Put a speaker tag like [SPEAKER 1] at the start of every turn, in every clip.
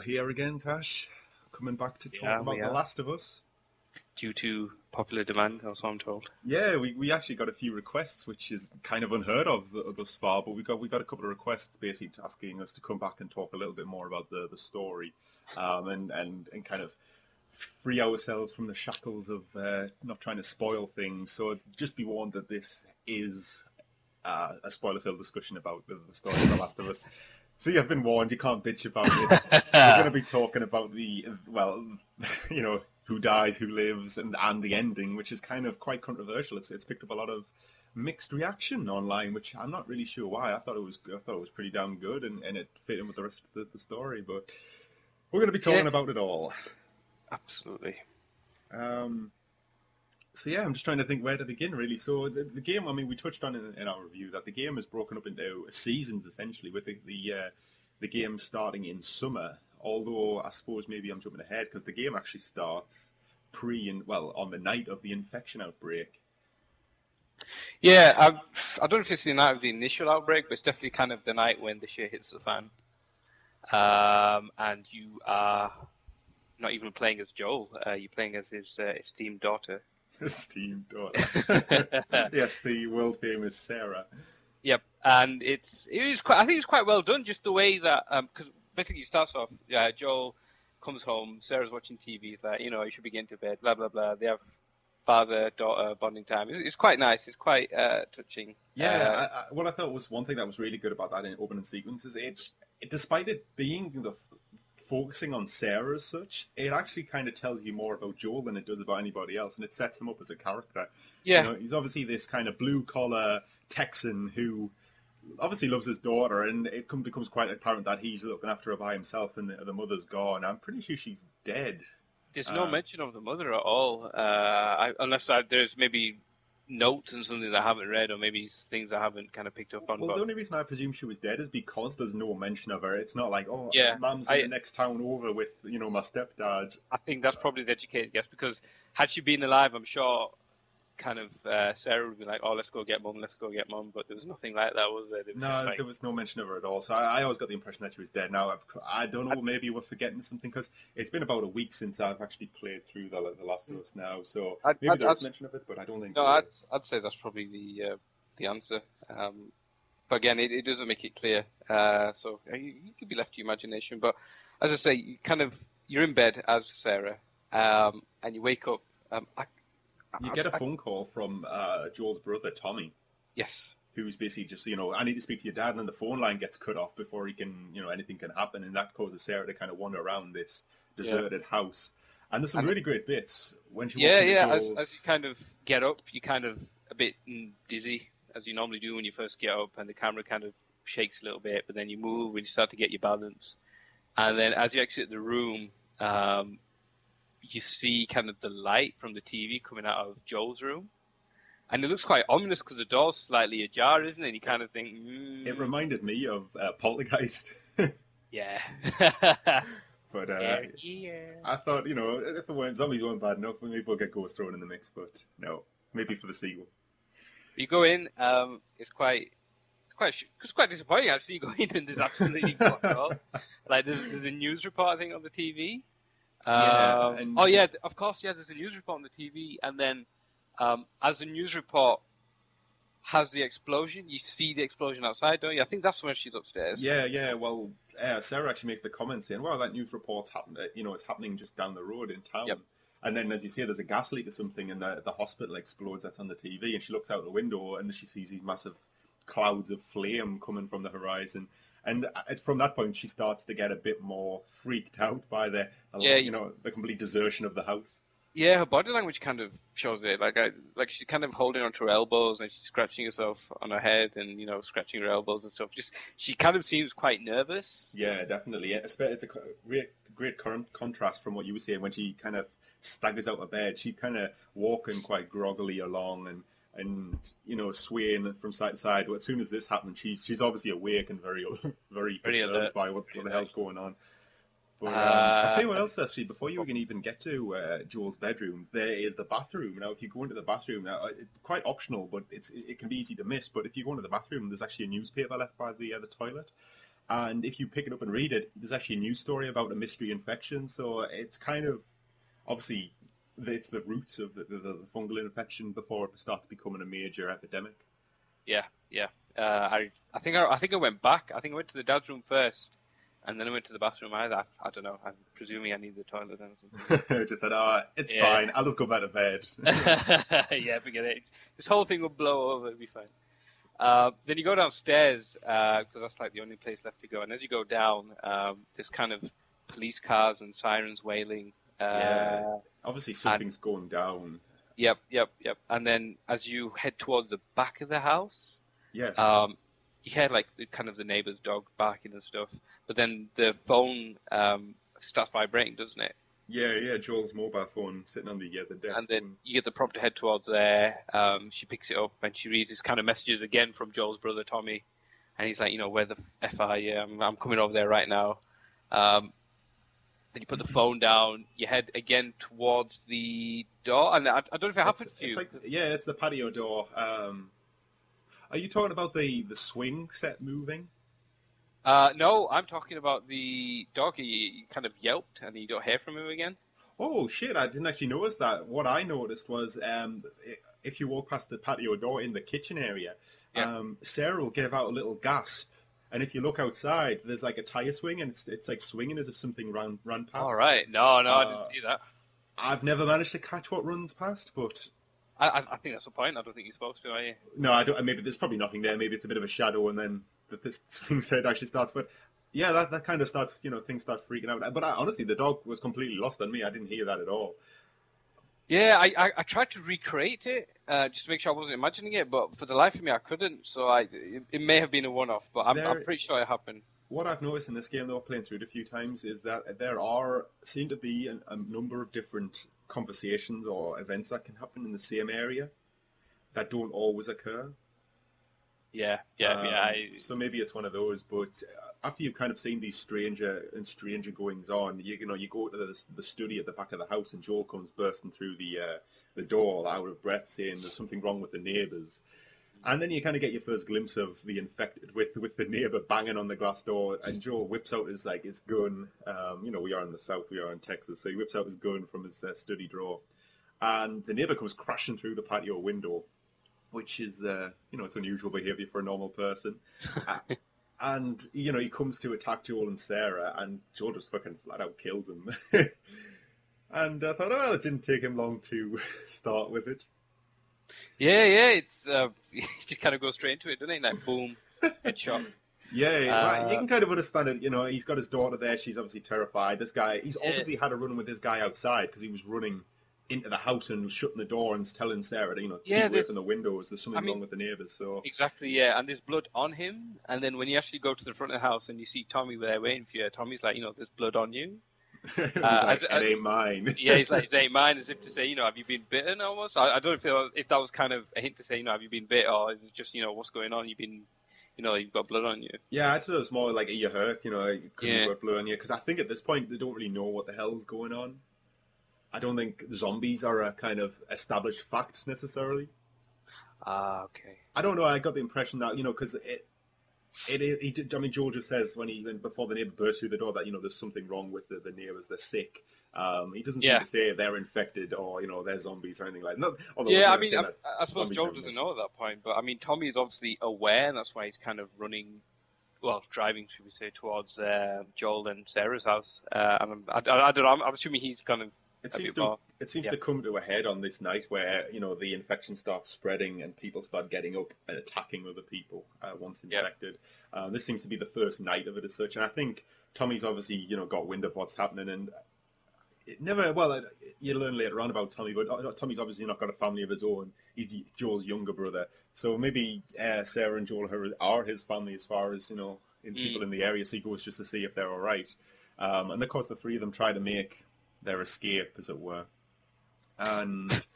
[SPEAKER 1] here again, Cash. Coming back to talk about The Last of Us.
[SPEAKER 2] Due to popular demand, or so I'm told.
[SPEAKER 1] Yeah, we actually got a few requests, which is kind of unheard of thus far. But we got a couple of requests basically asking us to come back and talk a little bit more about the story, and kind of free ourselves from the shackles of not trying to spoil things. So just be warned that this is a spoiler-filled discussion about the story of The Last of Us. So you've been warned, you can't bitch about it. We're going to be talking about who dies, who lives, and the ending, which is kind of quite controversial. It's picked up a lot of mixed reaction online, which I'm not really sure why. I thought it was pretty damn good, and it fit in with the rest of the story. But we're going to be talking about it all.
[SPEAKER 2] Absolutely.
[SPEAKER 1] So yeah, I'm just trying to think where to begin, really. So the game, I mean, we touched on in our review that the game is broken up into seasons, essentially, with the game starting in summer. Although, I suppose maybe I'm jumping ahead, because the game actually starts on the night of the infection outbreak.
[SPEAKER 2] Yeah, I don't know if it's the night of the initial outbreak, but it's definitely kind of the night when the shit hits the fan. And you are not even playing as Joel, you're playing as his esteemed daughter.
[SPEAKER 1] Esteemed daughter. Yes, the world famous Sarah.
[SPEAKER 2] Yep, and I think it's quite well done, just the way that because basically it starts off. Joel comes home, Sarah's watching TV, like you should be getting to bed, blah blah blah. They have father-daughter bonding time. It's quite nice. It's quite touching.
[SPEAKER 1] Yeah, what I thought was one thing that was really good about that in opening sequence is despite it being focusing on Sarah as such, it actually kind of tells you more about Joel than it does about anybody else, and it sets him up as a character.
[SPEAKER 2] Yeah.
[SPEAKER 1] He's obviously this kind of blue-collar Texan who obviously loves his daughter, and it becomes quite apparent that he's looking after her by himself, and the mother's gone. I'm pretty sure she's dead.
[SPEAKER 2] There's no mention of the mother at all, unless there's maybe notes and something that I haven't read, or maybe things I haven't kind of picked up on.
[SPEAKER 1] Well, the only reason I presume she was dead is because there's no mention of her. It's not like, Mum's in the next town over with, my stepdad.
[SPEAKER 2] I think that's probably the educated guess, because had she been alive, I'm sure kind of Sarah would be like, let's go get Mum, but there was nothing like that, was there?
[SPEAKER 1] There was no mention of her at all, so I always got the impression that she was dead. Now, I don't know, maybe we're forgetting something, because it's been about a week since I've actually played through The Last of Us now, so maybe there's mention of it, but I don't think...
[SPEAKER 2] No, I'd say that's probably the answer. But again, it doesn't make it clear, so you could be left to your imagination. But as I say, you're in bed as Sarah, and you wake up...
[SPEAKER 1] You get a phone call from Joel's brother, Tommy.
[SPEAKER 2] Yes. Who's
[SPEAKER 1] basically just, I need to speak to your dad, and then the phone line gets cut off before he can, anything can happen, and that causes Sarah to kind of wander around this deserted house. And there's some really great bits when she walks into Joel's...
[SPEAKER 2] As you kind of get up, you're kind of a bit dizzy, as you normally do when you first get up, and the camera kind of shakes a little bit, but then you move and you start to get your balance. And then as you exit the room... you see kind of the light from the TV coming out of Joel's room. And it looks quite ominous because the door's slightly ajar, isn't it? And you kind of think...
[SPEAKER 1] It reminded me of Poltergeist.
[SPEAKER 2] Yeah.
[SPEAKER 1] But I thought, if zombies weren't bad enough, maybe we'll get ghosts thrown in the mix, but no. Maybe for the sequel.
[SPEAKER 2] You go in, it's quite disappointing, actually. You go in and there's absolutely nothing at all. Like, there's a news report, I think, on the TV. Of course, there's a news report on the TV, and then as the news report has the explosion, you see the explosion outside, don't you? I think that's when she's upstairs.
[SPEAKER 1] Yeah. Well, Sarah actually makes the comment saying, well, that news report's happened, it's happening just down the road in town.
[SPEAKER 2] Yep.
[SPEAKER 1] And then, as you say, there's a gas leak or something, and the hospital explodes. That's on the TV, and she looks out the window, and she sees these massive clouds of flame coming from the horizon. And it's from that point she starts to get a bit more freaked out by the complete desertion of the house.
[SPEAKER 2] Yeah, her body language kind of shows it. Like she's kind of holding onto her elbows and she's scratching herself on her head and scratching her elbows and stuff. She kind of seems quite nervous.
[SPEAKER 1] Yeah, definitely. It's a great contrast from what you were saying when she kind of staggers out of bed. She's kind of walking quite groggily along and swaying from side to side. But as soon as this happens, she's obviously awake and very perturbed by what the hell's going on. But I'll tell you what else, actually, before you can even get to Joel's bedroom, there is the bathroom. Now, if you go into the bathroom, now, it's quite optional, but it can be easy to miss. But if you go into the bathroom, there's actually a newspaper left by the toilet. And if you pick it up and read it, there's actually a news story about a mystery infection. So it's kind of, obviously, it's the roots of the fungal infection before it starts becoming a major epidemic.
[SPEAKER 2] Yeah. I think I went back. I think I went to the dad's room first, and then I went to the bathroom. I don't know. I'm presuming I need the toilet then or something.
[SPEAKER 1] Just that, it's fine. I'll just go back to bed.
[SPEAKER 2] Yeah, forget it. This whole thing will blow over. It'll be fine. Then you go downstairs, because that's like the only place left to go. And as you go down, there's kind of police cars and sirens wailing.
[SPEAKER 1] Obviously something's going down.
[SPEAKER 2] Yep. And then as you head towards the back of the house, you hear like kind of the neighbor's dog barking and stuff. But then the phone starts vibrating, doesn't it?
[SPEAKER 1] Yeah. Joel's mobile phone sitting on the desk.
[SPEAKER 2] And then you get the prompt to head towards there. She picks it up and she reads these kind of messages again from Joel's brother Tommy, and he's like, where the F are you? I'm coming over there right now. Then you put the phone down. You head again towards the door, and I don't know if it happened for you.
[SPEAKER 1] It's the patio door. Are you talking about the swing set moving?
[SPEAKER 2] No, I'm talking about the dog. He kind of yelped, and you don't hear from him again.
[SPEAKER 1] Oh shit! I didn't actually notice that. What I noticed was, if you walk past the patio door in the kitchen area, Sarah will give out a little gasp. And if you look outside, there's like a tire swing, and it's like swinging as if something ran past.
[SPEAKER 2] All right. No, I didn't see that.
[SPEAKER 1] I've never managed to catch what runs past, but
[SPEAKER 2] I think that's the point. I don't think you're supposed to, are you?
[SPEAKER 1] No, I don't. Maybe there's probably nothing there. Maybe it's a bit of a shadow, and then this swing set actually starts. But yeah, that kind of starts. Things start freaking out. But honestly, the dog was completely lost on me. I didn't hear that at all.
[SPEAKER 2] Yeah, I tried to recreate it just to make sure I wasn't imagining it, but for the life of me, I couldn't. So it may have been a one-off, but I'm pretty sure it happened. What
[SPEAKER 1] I've noticed in this game, though, playing through it a few times, is that there seem to be a number of different conversations or events that can happen in the same area that don't always occur.
[SPEAKER 2] Yeah.
[SPEAKER 1] So maybe it's one of those, but after you've kind of seen these stranger goings on, you go to the study at the back of the house, and Joel comes bursting through the door, out of breath, saying there's something wrong with the neighbours. And then you kind of get your first glimpse of the infected with the neighbour banging on the glass door, and Joel whips out his gun. We are in the South, we are in Texas, so he whips out his gun from his study drawer, and the neighbour comes crashing through the patio window, which is, it's unusual behaviour for a normal person. And, he comes to attack Joel and Sarah, and Joel just fucking flat out kills him. And I thought, it didn't take him long to start with it.
[SPEAKER 2] Yeah, it's, he just kind of goes straight into it, doesn't he? Like, boom, headshot.
[SPEAKER 1] Yeah, you can kind of understand it. He's got his daughter there. She's obviously terrified. This guy, he's obviously had a run with this guy outside because he was running into the house and shutting the door and telling Sarah to, see away from the windows. There's something wrong with the neighbours. So
[SPEAKER 2] exactly, yeah. And there's blood on him. And then when you actually go to the front of the house and you see Tommy there waiting for you, Tommy's like, there's blood on you.
[SPEAKER 1] It ain't mine.
[SPEAKER 2] Yeah, he's like, it ain't mine, as if to say, have you been bitten almost? I don't know if that was kind of a hint to say, have you been bit, or is it just, what's going on? You've been, you've got blood on you.
[SPEAKER 1] Yeah, I'd say it was more like, are you hurt? Because you've got blood on you. Because I think at this point, they don't really know what the hell's going on. I don't think zombies are a kind of established fact necessarily.
[SPEAKER 2] Okay.
[SPEAKER 1] I don't know. I got the impression that, because Joel just says before the neighbour bursts through the door that, there's something wrong with the neighbours, they're sick. He doesn't seem to say they're infected or, they're zombies or anything like that.
[SPEAKER 2] I suppose Joel doesn't know at that point, but Tommy is obviously aware, and that's why he's kind of driving, should we say, towards Joel and Sarah's house. And I don't know, I'm assuming he's kind of
[SPEAKER 1] It seems to come to a head on this night where, the infection starts spreading and people start getting up and attacking other people once infected. This seems to be the first night of it as such. And I think Tommy's obviously, got wind of what's happening. And you learn later on about Tommy, but Tommy's obviously not got a family of his own. He's Joel's younger brother. So maybe Sarah and Joel are his family as far as, people in the area. So he goes just to see if they're all right. And of course, the three of them try to make their escape, as it were. And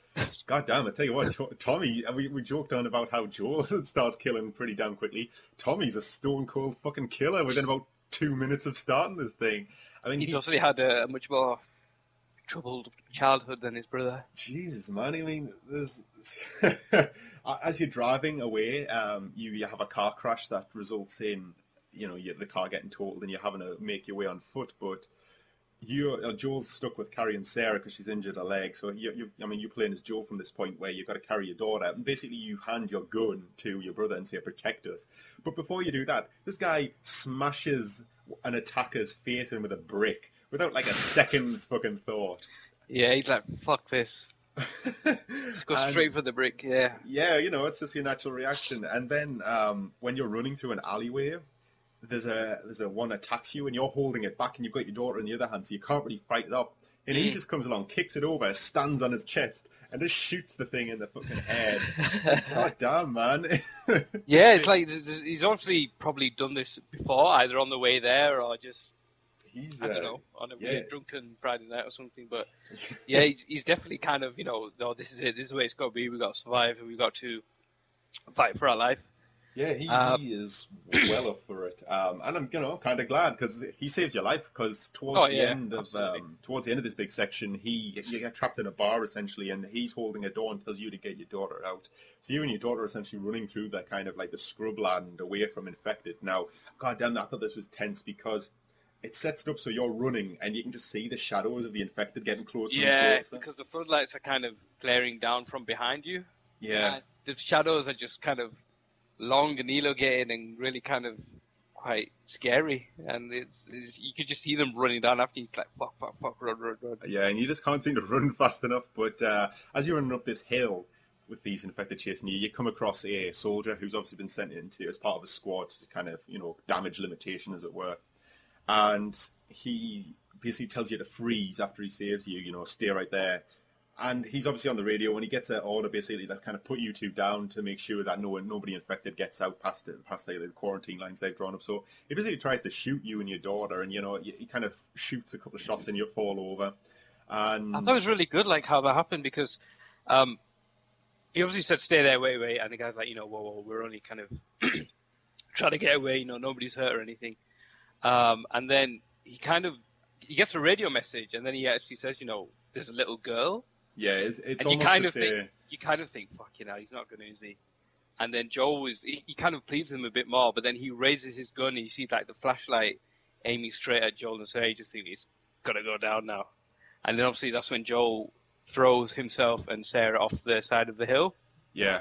[SPEAKER 1] God damn, I tell you what, Tommy, we joked on about how Joel starts killing pretty damn quickly. Tommy's a stone cold fucking killer within about 2 minutes of starting this thing.
[SPEAKER 2] He's also had a much more troubled childhood than his brother.
[SPEAKER 1] Jesus, man. There's as you're driving away, you have a car crash that results in the car getting totaled and you're having to make your way on foot, but Joel's stuck with carrying Sarah because she's injured her leg. So you're playing as Joel from this point where you've got to carry your daughter, and basically you hand your gun to your brother and say, "Protect us." But before you do that, this guy smashes an attacker's face in with a brick without like a second's fucking thought.
[SPEAKER 2] Yeah, he's like, "Fuck this." Just go straight for the brick. Yeah.
[SPEAKER 1] Yeah, it's just your natural reaction. And then when you're running through an alleyway, there's a one attacks you and you're holding it back and you've got your daughter in the other hand, so you can't really fight it off. And he just comes along, kicks it over, stands on his chest, and just shoots the thing in the fucking head. It's like, God damn, man.
[SPEAKER 2] Yeah, it's like he's obviously probably done this before, either on the way there or just, I don't know, on a weird drunken Friday night or something. But yeah, he's definitely kind of, no, this is it, this is the way it's got to be, we've got to survive and we've got to fight for our life.
[SPEAKER 1] Yeah, he is well up for it, and I'm kind of glad because he saves your life. Because towards the end of this big section, you get trapped in a bar essentially, and he's holding a door and tells you to get your daughter out. So you and your daughter are essentially running through that kind of like the scrubland away from infected. Now, goddamn, I thought this was tense because it sets it up so you're running and you can just see the shadows of the infected getting closer and closer.
[SPEAKER 2] Yeah, because the floodlights are kind of glaring down from behind you.
[SPEAKER 1] Yeah,
[SPEAKER 2] the shadows are just kind of long and elongated and really kind of quite scary, and it's you could just see them running down after you. It's like fuck, run.
[SPEAKER 1] Yeah, and you just can't seem to run fast enough. But as you're running up this hill with these infected chasing you, you come across a soldier who's obviously been sent into as part of a squad to kind of damage limitation, as it were. And he basically tells you to freeze after he saves you. Stay right there. And he's obviously on the radio when he gets an order basically to kind of put you two down to make sure that nobody infected gets out past the quarantine lines they've drawn up. So he basically tries to shoot you and your daughter, and he kind of shoots a couple of shots and you fall over. And
[SPEAKER 2] I thought it was really good, like how that happened, because he obviously said stay there, wait, and the guy's like, whoa, we're only kind of trying to get away, nobody's hurt or anything. And then he gets a radio message, and then he actually says, there's a little girl.
[SPEAKER 1] Yeah, it's
[SPEAKER 2] and
[SPEAKER 1] almost
[SPEAKER 2] you kind of think, fuck, he's not going to, is he? And then Joel he kind of pleads him a bit more, but then he raises his gun and you see like the flashlight aiming straight at Joel, and so you just think he's got to go down now. And then obviously that's when Joel throws himself and Sarah off the side of the hill.
[SPEAKER 1] Yeah.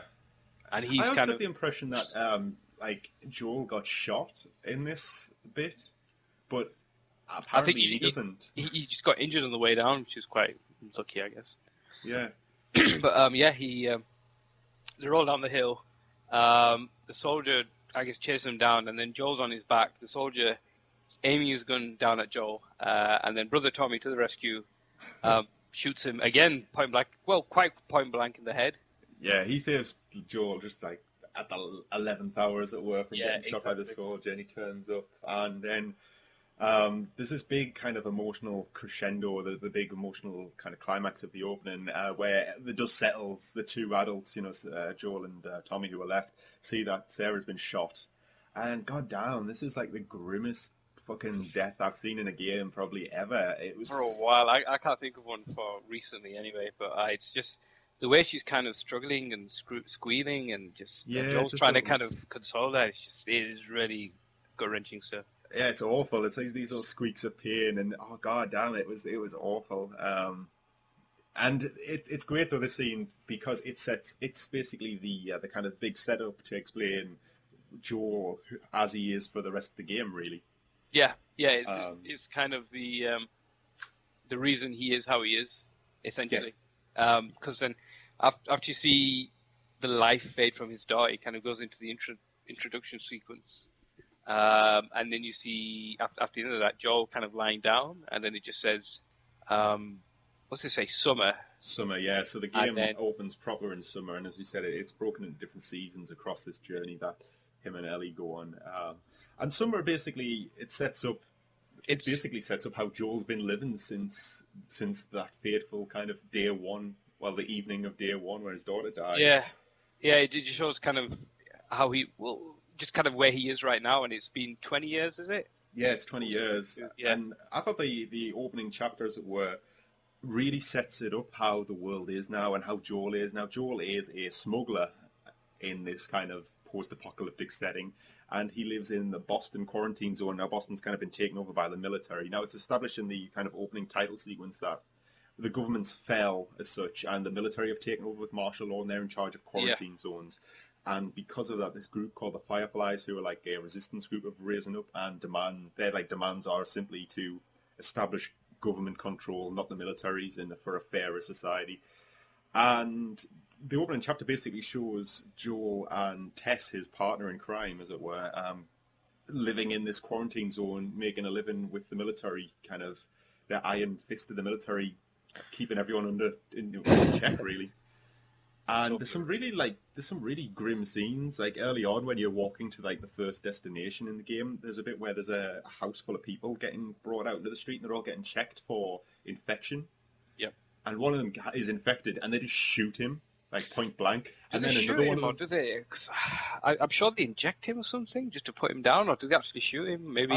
[SPEAKER 2] And he's
[SPEAKER 1] I also got the impression that Joel got shot in this bit, but apparently he doesn't.
[SPEAKER 2] He just got injured on the way down, which is quite lucky, I guess.
[SPEAKER 1] Yeah.
[SPEAKER 2] But they roll down the hill. The soldier, I guess, chases him down, and then Joel's on his back. The soldier is aiming his gun down at Joel, and then Brother Tommy to the rescue, shoots him again, point blank. Well, quite point blank in the head.
[SPEAKER 1] Yeah, he saves Joel just like at the 11th hour, as it were, from getting shot by the soldier, and he turns up, and then there's this big kind of emotional crescendo, the big emotional kind of climax of the opening, where the dust settles. The two adults, Joel and Tommy, who are left, see that Sarah's been shot, and goddamn, this is like the grimmest fucking death I've seen in a game probably ever. It was
[SPEAKER 2] for a while. I can't think of one for recently anyway, but it's just the way she's kind of struggling and squealing, and just Joel's trying to kind of console her. It is really gut-wrenching stuff.
[SPEAKER 1] Yeah, it's awful. It's like these little squeaks of pain, and oh god damn, it was awful. And it's great though, this scene, because it's basically the kind of big setup to explain Joel as he is for the rest of the game, really.
[SPEAKER 2] Yeah, it's kind of the reason he is how he is, essentially. Because then after you see the life fade from his daughter, it kind of goes into the introduction sequence. And then you see, after the end of that, Joel kind of lying down, and then it just says, what's it say, summer?
[SPEAKER 1] Summer, yeah. So the game opens proper in summer, and as you said, it's broken into different seasons across this journey that him and Ellie go on. And summer, basically, it basically sets up how Joel's been living since that fateful kind of day one, the evening of day one where his daughter died. Yeah,
[SPEAKER 2] it just shows kind of how just kind of where he is right now, and it's been 20 years, is it?
[SPEAKER 1] Yeah, it's 20 years. Yeah. And I thought the opening chapter, as it were, really sets it up how the world is now and how Joel is. Now, Joel is a smuggler in this kind of post-apocalyptic setting, and he lives in the Boston quarantine zone. Now, Boston's kind of been taken over by the military. Now, it's established in the kind of opening title sequence that the governments fell as such, and the military have taken over with martial law, and they're in charge of quarantine zones. And because of that, this group called the Fireflies, who are like a resistance group, have risen up and their like demands are simply to establish government control, not the militaries, for a fairer society. And the opening chapter basically shows Joel and Tess, his partner in crime, as it were, living in this quarantine zone, making a living with the military, kind of their iron fist of the military, keeping everyone in check, really. And there's some really grim scenes. Like early on, when you're walking to like the first destination in the game, there's a bit where there's a house full of people getting brought out into the street, and they're all getting checked for infection.
[SPEAKER 2] Yep.
[SPEAKER 1] And one of them is infected, and they just shoot him like point blank.
[SPEAKER 2] And then another one of them. Or do they? I'm sure they inject him or something just to put him down, or do they actually shoot him?
[SPEAKER 1] Maybe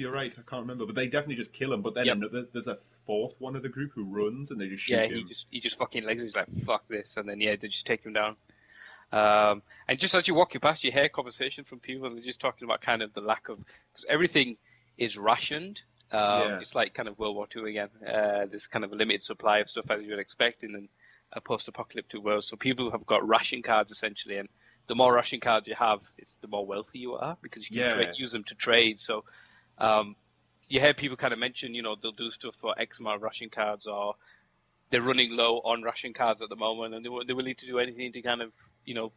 [SPEAKER 1] you're right. I can't remember, but they definitely just kill him. But then there's a fourth one of the group who runs, and they just shoot him.
[SPEAKER 2] He just fucking legs. He's like, fuck this, and then they just take him down. And just as you're walking past, you hear conversation from people, and they're just talking about kind of the lack of, because everything is rationed. It's like kind of World War II again. There's kind of a limited supply of stuff as you would expect in a post-apocalyptic world. So people have got ration cards essentially, and the more ration cards you have, it's the more wealthy you are, because you can use them to trade. So you hear people kind of mention, they'll do stuff for X amount of ration cards, or they're running low on ration cards at the moment, and they're willing to do anything to kind of,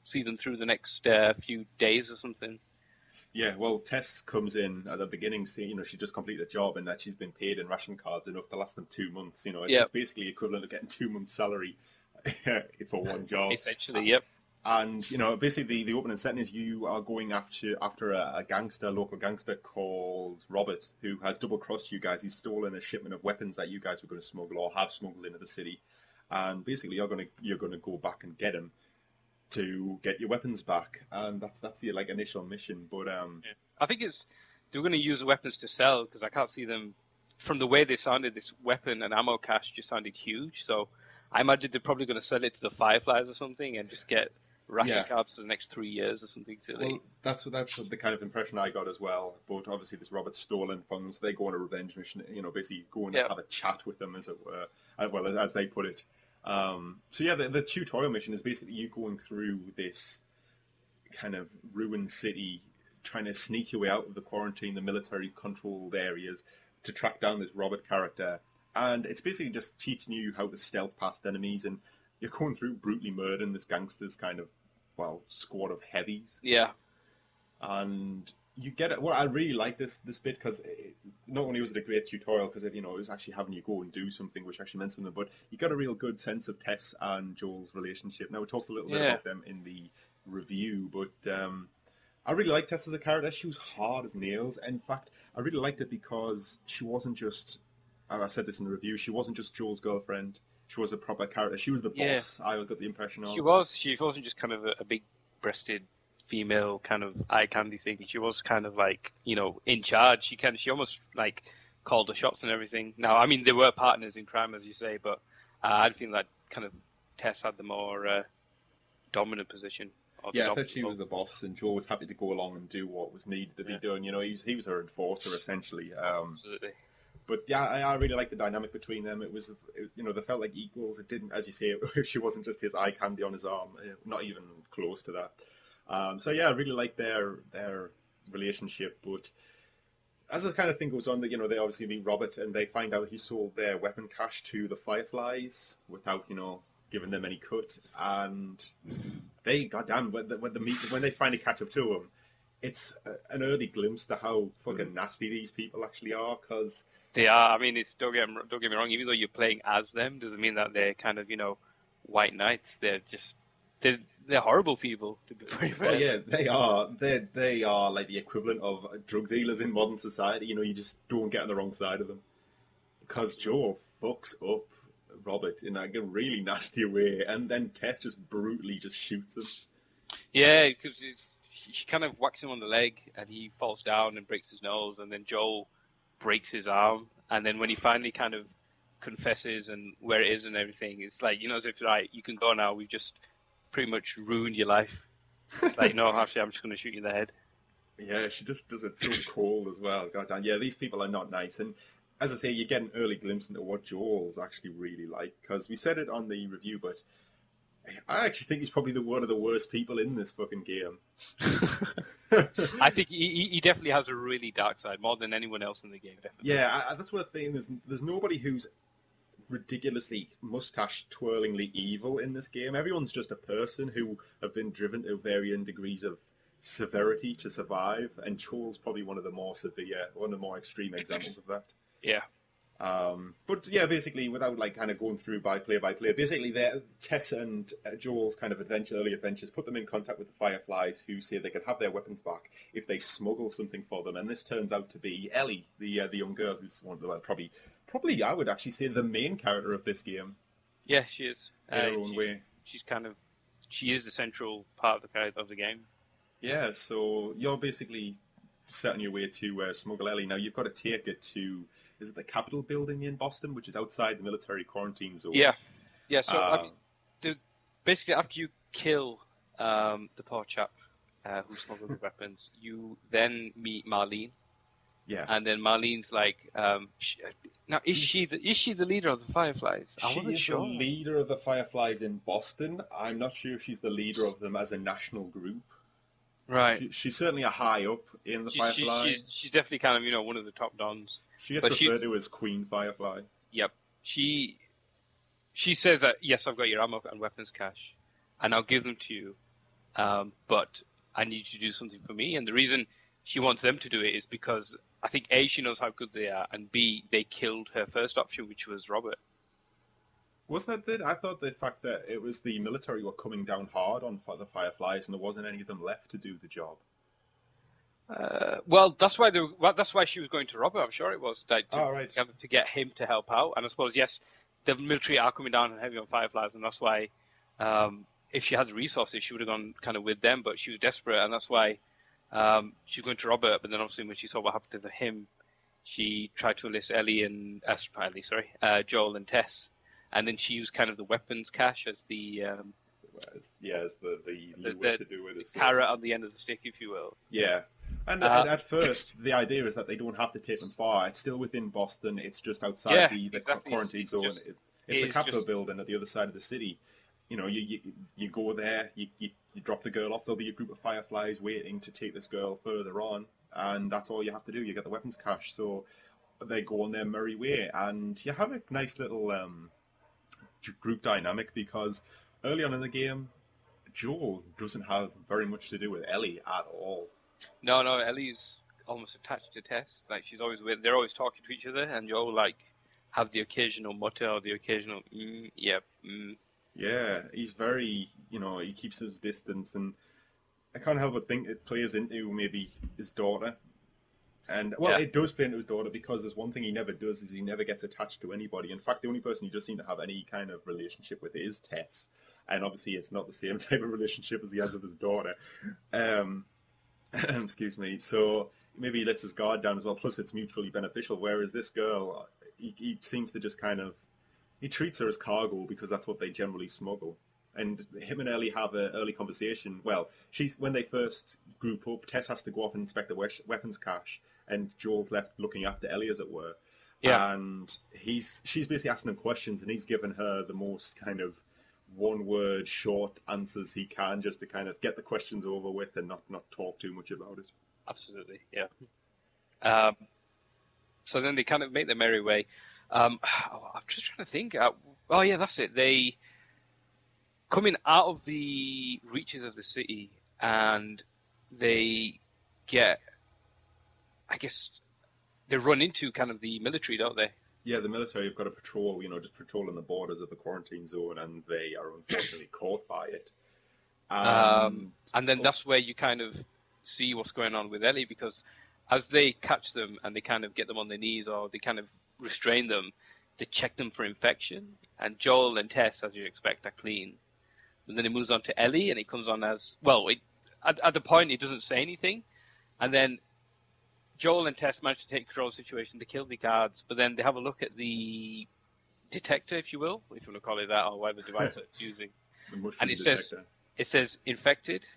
[SPEAKER 2] see them through the next few days or something.
[SPEAKER 1] Yeah, well, Tess comes in at the beginning, saying, she just completed a job and that she's been paid in ration cards enough to last them 2 months. It's basically equivalent to getting 2 months' salary for one job.
[SPEAKER 2] Essentially, yep.
[SPEAKER 1] And, basically the opening setting is you are going after a local gangster called Robert, who has double-crossed you guys. He's stolen a shipment of weapons that you guys were going to smuggle or have smuggled into the city. And basically you're going to go back and get him to get your weapons back. And that's your, initial mission. But
[SPEAKER 2] I think they're going to use the weapons to sell, because I can't see them, from the way they sounded, this weapon and ammo cache just sounded huge. So I imagine they're probably going to sell it to the Fireflies or something and just get ration cards for the next 3 years or something silly. Well,
[SPEAKER 1] that's the kind of impression I got as well. But obviously this Robert's stolen funds. They go on a revenge mission, basically go and have a chat with them, as it were, as they put it. The tutorial mission is basically you going through this kind of ruined city, trying to sneak your way out of the quarantine, the military-controlled areas, to track down this Robert character. And it's basically just teaching you how to stealth past enemies, and you're going through brutally murdering this gangster's kind of, squad of heavies.
[SPEAKER 2] Yeah.
[SPEAKER 1] And you get it. Well, I really like this bit, because not only was it a great tutorial, because it was actually having you go and do something which actually meant something, but you got a real good sense of Tess and Joel's relationship. Now, we talked a little bit about them in the review, but I really liked Tess as a character. She was hard as nails. In fact, I really liked it because she wasn't just, I said this in the review, she wasn't just Joel's girlfriend. She was a proper character. She was the boss, I got the impression of.
[SPEAKER 2] She wasn't just kind of a big-breasted female kind of eye candy thing. She was kind of in charge. She almost called the shots and everything. Now, I mean, they were partners in crime, as you say, but I feel that kind of Tess had the more dominant position.
[SPEAKER 1] Yeah, I thought she was the boss, and Joel was happy to go along and do what was needed to be done. He was her enforcer, essentially.
[SPEAKER 2] Absolutely.
[SPEAKER 1] But yeah, I really liked the dynamic between them. It was they felt like equals. It didn't, as you say, she wasn't just his eye candy on his arm, not even close to that. I really liked their relationship. But as the kind of thing goes on, they obviously meet Robert, and they find out he sold their weapon cache to the Fireflies without giving them any cut. And they, goddamn, when they finally catch up to him, it's an early glimpse to how fucking nasty these people actually are, because
[SPEAKER 2] they are. I mean, don't get me wrong. Even though you're playing as them, doesn't mean that they're kind of white knights. They're horrible people. To be very fair.
[SPEAKER 1] Well, yeah, they are. They are like the equivalent of drug dealers in modern society. You just don't get on the wrong side of them, because Joel fucks up Robert in a really nasty way, and then Tess just brutally just shoots him.
[SPEAKER 2] Yeah, because she kind of whacks him on the leg, and he falls down and breaks his nose, and then Joel breaks his arm, and then when he finally kind of confesses and where it is and everything, it's as if you can go now, we've just pretty much ruined your life. Like, no, actually, I'm just going to shoot you in the head.
[SPEAKER 1] Yeah, she just does it so cold as well. God damn. Yeah, these people are not nice. And as I say, you get an early glimpse into what Joel's actually really like. Because we said it on the review, but I actually think he's probably one of the worst people in this fucking game.
[SPEAKER 2] I think he definitely has a really dark side, more than anyone else in the game, definitely.
[SPEAKER 1] Yeah, that's what I'm saying. There's nobody who's ridiculously mustache-twirlingly evil in this game. Everyone's just a person who have been driven to varying degrees of severity to survive, and Joel's probably one of the more severe, one of the more extreme examples of that.
[SPEAKER 2] Yeah.
[SPEAKER 1] But yeah, basically, without like kind of going through by player, basically Tess and Joel's kind of early adventures put them in contact with the Fireflies, who say they could have their weapons back if they smuggle something for them. And this turns out to be Ellie, the young girl who's one of the probably I would actually say the main character of this game.
[SPEAKER 2] Yeah, she is.
[SPEAKER 1] In her own way.
[SPEAKER 2] She is the central part of the game.
[SPEAKER 1] Yeah, so you're basically set on your way to smuggle Ellie. Now you've got to take it to. Is it the Capitol building in Boston, which is outside the military quarantine zone?
[SPEAKER 2] Yeah. So basically, after you kill the poor chap who smuggled the weapons, you then meet Marlene.
[SPEAKER 1] Yeah.
[SPEAKER 2] And then Marlene's like, is she the leader of the Fireflies?
[SPEAKER 1] She is the leader of the Fireflies in Boston. I'm not sure if she's the leader of them as a national group.
[SPEAKER 2] Right.
[SPEAKER 1] She's certainly a high up in the Fireflies.
[SPEAKER 2] She's definitely kind of one of the top dons.
[SPEAKER 1] She gets referred to as Queen Firefly.
[SPEAKER 2] Yep. She says that, yes, I've got your ammo and weapons cache, and I'll give them to you, but I need you to do something for me. And the reason she wants them to do it is because I think A, she knows how good they are, and B, they killed her first option, which was Robert.
[SPEAKER 1] Wasn't that it? I thought the fact that it was the military were coming down hard on the Fireflies, and there wasn't any of them left to do the job.
[SPEAKER 2] Well, that's why she was going to Robert. I'm sure it was to get him to help out. And I suppose yes, the military are coming down and heavy on Fireflies, and that's why if she had the resources, she would have gone kind of with them. But she was desperate, and that's why she was going to Robert. But then obviously when she saw what happened to him, she tried to enlist Joel and Tess, and then she used kind of the weapons cache as the
[SPEAKER 1] way to do it.
[SPEAKER 2] The carrot on the end of the stick, if you will.
[SPEAKER 1] Yeah. And at first, the idea is that they don't have to take them far. It's still within Boston. It's just outside the quarantine zone. It's the Capitol building at the other side of the city. You know, you go there, you drop the girl off. There'll be a group of Fireflies waiting to take this girl further on, and that's all you have to do. You get the weapons cache, so they go on their merry way, and you have a nice little group dynamic because early on in the game, Joel doesn't have very much to do with Ellie at all.
[SPEAKER 2] No, Ellie's almost attached to Tess. Like she's always with. They're always talking to each other, and Joel have the occasional mutter or the occasional
[SPEAKER 1] Yeah, he's very, he keeps his distance, and I can't help but think it plays into maybe his daughter. And it does play into his daughter because there's one thing he never does is he never gets attached to anybody. In fact, the only person he does seem to have any kind of relationship with is Tess, and obviously it's not the same type of relationship as he has with his daughter. Excuse me. So maybe he lets his guard down as well. Plus, it's mutually beneficial. Whereas this girl, he seems to just he treats her as cargo because that's what they generally smuggle. And him and Ellie have an early conversation. Well, when they first group up, Tess has to go off and inspect the weapons cache, and Joel's left looking after Ellie, as it were.
[SPEAKER 2] Yeah.
[SPEAKER 1] And she's basically asking him questions, and he's given her the most kind of one-word short answers he can, just to kind of get the questions over with and not talk too much about it.
[SPEAKER 2] Absolutely, yeah. So then they kind of make their merry way. I'm just trying to think. That's it. They coming out of the reaches of the city, and they get, I guess, they run into kind of the military, don't they?
[SPEAKER 1] Yeah, the military have got a patrol, just patrolling the borders of the quarantine zone, and they are unfortunately caught by it.
[SPEAKER 2] And then that's where you kind of see what's going on with Ellie, because as they catch them and they kind of get them on their knees or they kind of restrain them, they check them for infection. And Joel and Tess, as you expect, are clean. And then it moves on to Ellie, and it comes on as, at the point it doesn't say anything. And then Joel and Tess manage to take control of the situation, they kill the guards, but then they have a look at the detector, if you will, if you want to call it that, or whatever device it's using. And it says infected.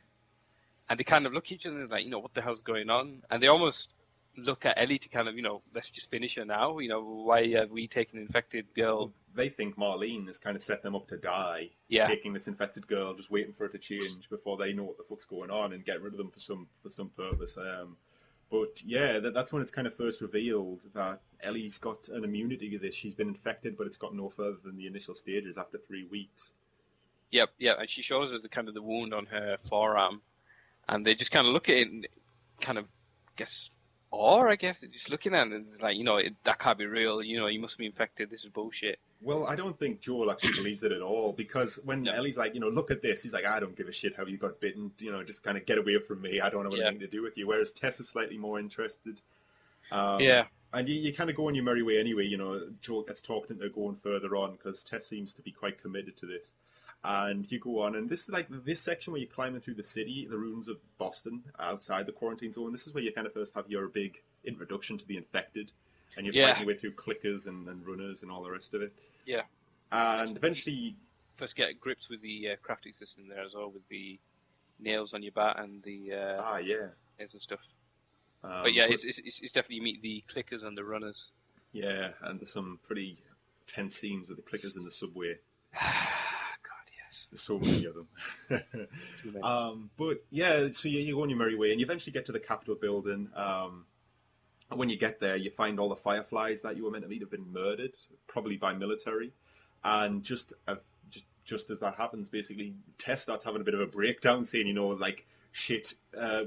[SPEAKER 2] And they kind of look at each other and like, what the hell's going on? And they almost look at Ellie to kind of, let's just finish her now. Why are we taking an infected girl?
[SPEAKER 1] Well, they think Marlene is kind of setting them up to die, taking this infected girl, just waiting for it to change before they know what the fuck's going on and get rid of them for some purpose. But yeah, that's when it's kind of first revealed that Ellie's got an immunity to this. She's been infected, but it's got no further than the initial stages after 3 weeks.
[SPEAKER 2] Yep, and she shows her the wound on her forearm, and they just kind of look at it and kind of guess, just looking at it and like, that can't be real. You must be infected. This is bullshit.
[SPEAKER 1] Well, I don't think Joel actually believes it at all, because when Ellie's like, look at this, he's like, I don't give a shit how you got bitten, just kind of get away from me. I don't have anything to do with you. Whereas Tess is slightly more interested. And you kind of go on your merry way anyway. Joel gets talked into going further on because Tess seems to be quite committed to this. And you go on, and this is like this section where you're climbing through the city, the ruins of Boston, outside the quarantine zone. This is where you kind of first have your big introduction to the infected. And you're fighting your way through clickers and runners and all the rest of it. Yeah. And eventually...
[SPEAKER 2] First get grips with the crafting system there as well, with the nails on your bat and the... nails and stuff. But yeah, it's definitely you meet the clickers and the runners.
[SPEAKER 1] Yeah, and there's some pretty tense scenes with the clickers in the subway.
[SPEAKER 2] God, yes.
[SPEAKER 1] There's so many of them.
[SPEAKER 2] Too many.
[SPEAKER 1] But yeah, so you go on your merry way, and you eventually get to the Capitol building. When you get there, you find all the Fireflies that you were meant to meet have been murdered, probably by military. And just as that happens, basically, Tess starts having a bit of a breakdown, saying, shit,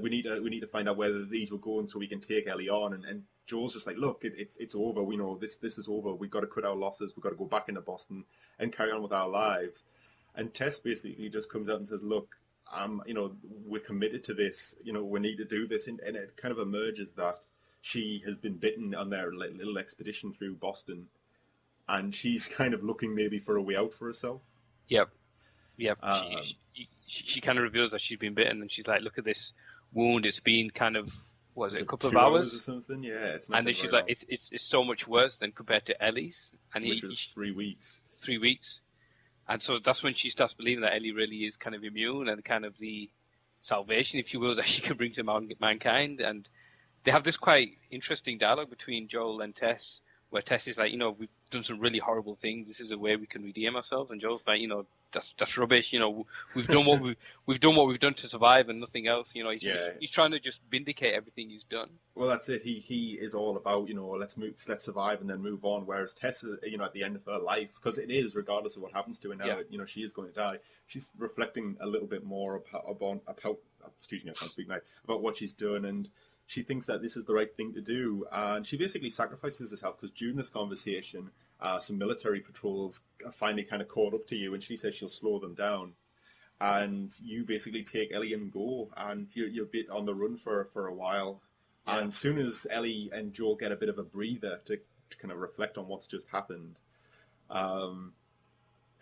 [SPEAKER 1] we need to find out where these were going so we can take Ellie on. And Joel's just like, look, it's over. We know this is over. We've got to cut our losses. We've got to go back into Boston and carry on with our lives. And Tess basically just comes out and says, look, we're committed to this. We need to do this. And it kind of emerges that she has been bitten on their little expedition through Boston, and she's kind of looking maybe for a way out for herself.
[SPEAKER 2] Yep. She kind of reveals that she's been bitten, and she's like, look at this wound. It's been kind of, a couple of hours
[SPEAKER 1] or something? Yeah, it's not.
[SPEAKER 2] And then she's like, it's so much worse than compared to Ellie's. And
[SPEAKER 1] which was 3 weeks.
[SPEAKER 2] 3 weeks. And so that's when she starts believing that Ellie really is kind of immune and kind of the salvation, if you will, that she can bring to mankind. And they have this quite interesting dialogue between Joel and Tess, where Tess is like, we've done some really horrible things. This is a way we can redeem ourselves. And Joel's like, that's rubbish. We've done what we've done to survive and nothing else. He's trying to just vindicate everything he's done.
[SPEAKER 1] Well, that's it. He is all about, let's survive and then move on. Whereas Tess, at the end of her life, because it is, regardless of what happens to her now, she is going to die. She's reflecting a little bit more about excuse me, I can't speak now, about what she's done, and she thinks that this is the right thing to do, and she basically sacrifices herself, because during this conversation, some military patrols finally kind of caught up to you, and she says she'll slow them down. And you basically take Ellie and go, and you're a bit on the run for a while. Yeah. And as soon as Ellie and Joel get a bit of a breather to kind of reflect on what's just happened,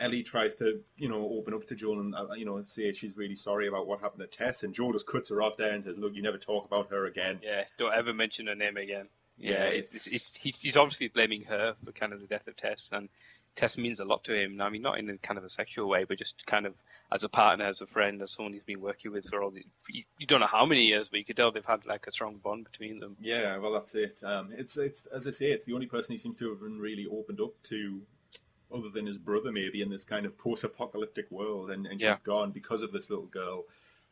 [SPEAKER 1] Ellie tries to, open up to Joel and, say she's really sorry about what happened to Tess. And Joel just cuts her off there and says, look, you never talk about her again.
[SPEAKER 2] Yeah, don't ever mention her name again.
[SPEAKER 1] Yeah,
[SPEAKER 2] he's obviously blaming her for kind of the death of Tess. And Tess means a lot to him. I mean, not in a kind of a sexual way, but just kind of as a partner, as a friend, as someone he's been working with for all these... You don't know how many years, but you could tell they've had like a strong bond between them.
[SPEAKER 1] Yeah, well, that's it. It's as I say, it's the only person he seems to have been really opened up to, other than his brother, maybe, in this kind of post-apocalyptic world, and she's gone because of this little girl.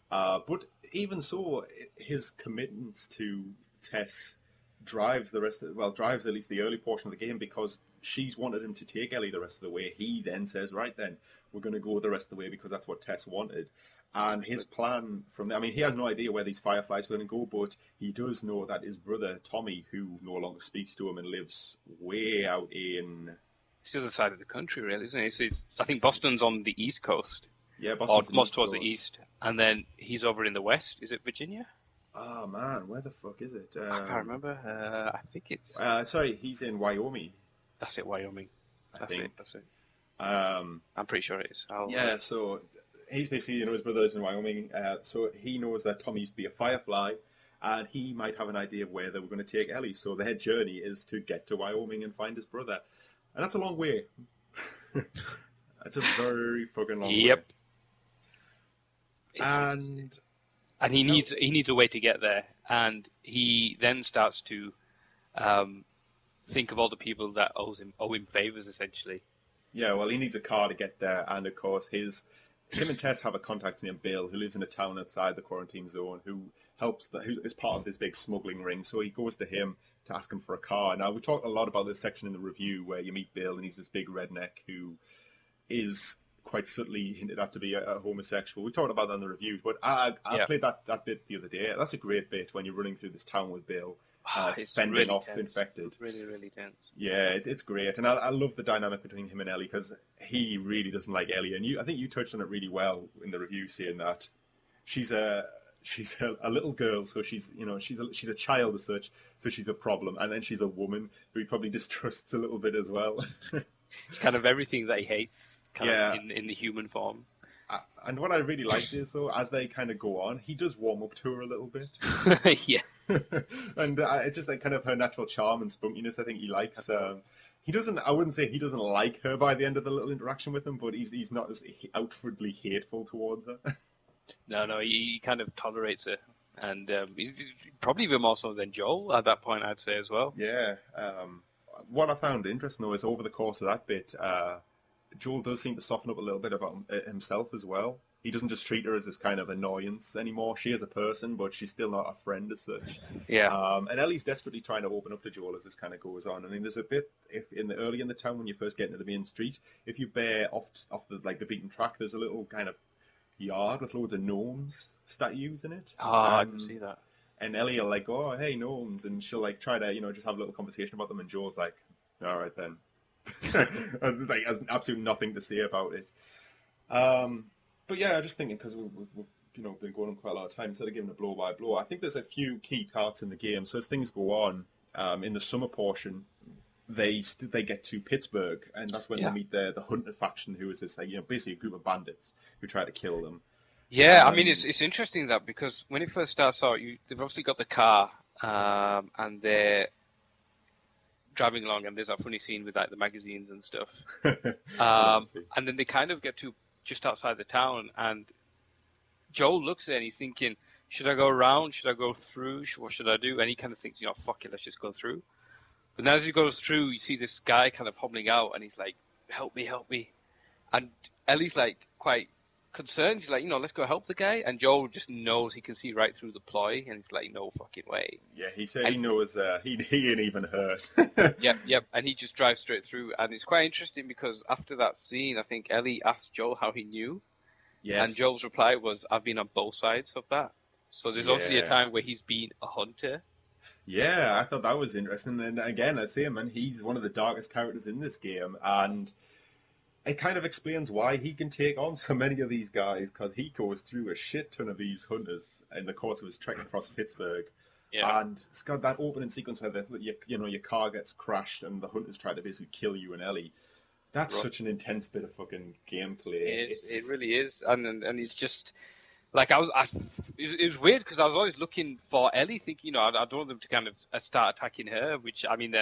[SPEAKER 1] But even so, his commitment to Tess drives at least the early portion of the game, because she's wanted him to take Ellie the rest of the way. He then says, right then, we're going to go the rest of the way because that's what Tess wanted. And his plan from there, I mean, he has no idea where these Fireflies are going to go, but he does know that his brother, Tommy, who no longer speaks to him and lives way out in...
[SPEAKER 2] It's the other side of the country, really, isn't it? I think Boston's on the East Coast.
[SPEAKER 1] Yeah, Boston's
[SPEAKER 2] most towards the east. And then he's over in the West. Is it Virginia?
[SPEAKER 1] Oh, man, where the fuck is it?
[SPEAKER 2] I can't remember. I think it's...
[SPEAKER 1] sorry, he's in Wyoming.
[SPEAKER 2] That's it, Wyoming. That's it.
[SPEAKER 1] I'm
[SPEAKER 2] pretty sure it is.
[SPEAKER 1] So he's basically, his brother lives in Wyoming, so he knows that Tommy used to be a Firefly, and he might have an idea of where they were going to take Ellie. So their journey is to get to Wyoming and find his brother. And that's a long way. That's a very fucking long way.
[SPEAKER 2] Yep.
[SPEAKER 1] And
[SPEAKER 2] And he needs a way to get there, and he then starts to think of all the people that owe him favors, essentially.
[SPEAKER 1] Yeah, well, he needs a car to get there, and of course, him and Tess have a contact named Bill, who lives in a town outside the quarantine zone, who is part of this big smuggling ring. So he goes to him to ask him for a car. Now, we talked a lot about this section in the review where you meet Bill, and he's this big redneck who is quite subtly hinted at to be a homosexual. We talked about that in the review, but I played that bit the other day. That's a great bit when you're running through this town with Bill. Fending
[SPEAKER 2] really
[SPEAKER 1] off
[SPEAKER 2] tense.
[SPEAKER 1] infected.
[SPEAKER 2] It's really, really tense.
[SPEAKER 1] Yeah, it's great. And I love the dynamic between him and Ellie, because he really doesn't like Ellie. And I think you touched on it really well in the review, saying that she's a little girl, so she's a child as such, so she's a problem. And then she's a woman who he probably distrusts a little bit as well.
[SPEAKER 2] It's kind of everything that he hates, in the human form.
[SPEAKER 1] And what I really liked is, though, as they kind of go on, he does warm up to her a little bit.
[SPEAKER 2] Yeah.
[SPEAKER 1] And it's just like kind of her natural charm and spunkiness I think he likes. He doesn't, I wouldn't say he doesn't like her by the end of the little interaction with him, but he's not as outwardly hateful towards her. No,
[SPEAKER 2] he kind of tolerates her. And he's probably even more so than Joel at that point, I'd say, as well.
[SPEAKER 1] Yeah. What I found interesting, though, is over the course of that bit, Joel does seem to soften up a little bit about himself as well. He doesn't just treat her as this kind of annoyance anymore. She is a person, but she's still not a friend as such.
[SPEAKER 2] Yeah.
[SPEAKER 1] And Ellie's desperately trying to open up to Joel as this kind of goes on. I mean, there's a bit early in the town when you first get into the main street. If you bear off the beaten track, there's a little kind of yard with loads of gnomes statues in it.
[SPEAKER 2] Oh, I can see that.
[SPEAKER 1] And Ellie will like, oh, hey, gnomes, and she'll like try to just have a little conversation about them, and Joel's like, all right then. And, like, has absolutely nothing to say about it. But yeah, I'm just thinking, because we've been going on quite a lot of time, instead of giving it blow by blow, I think there's a few key parts in the game. So as things go on, in the summer portion, they get to Pittsburgh, and that's when they meet the Hunter faction, who is this basically a group of bandits who try to kill them.
[SPEAKER 2] Yeah, I mean, it's interesting that, because when it first starts out, they've obviously got the car, and they're driving along, and there's that funny scene with like the magazines and stuff. And then they kind of get to just outside the town, and Joel looks there and he's thinking, should I go around? Should I go through? What should I do? And he kind of thinks, fuck it, let's just go through. But now as he goes through, you see this guy kind of hobbling out, and he's like, help me. And Ellie's like quite concerned. She's like, let's go help the guy. And Joel just knows he can see right through the ploy, and he's like, no fucking way.
[SPEAKER 1] Yeah, he said he knows he ain't even hurt.
[SPEAKER 2] Yep. And he just drives straight through. And it's quite interesting, because after that scene, I think Ellie asked Joel how he knew. Yes. And Joel's reply was, I've been on both sides of that. So there's obviously a time where he's been a hunter.
[SPEAKER 1] Yeah, I thought that was interesting. And again, I say, man, he's one of the darkest characters in this game. And it kind of explains why he can take on so many of these guys, because he goes through a shit ton of these hunters in the course of his trek across Pittsburgh. Yeah. And it's got that opening sequence where your car gets crashed and the hunters try to basically kill you and Ellie. That's such an intense bit of fucking gameplay.
[SPEAKER 2] It really is, and it's just like it was weird, because I was always looking for Ellie, thinking I don't want them to kind of start attacking her. Which I mean,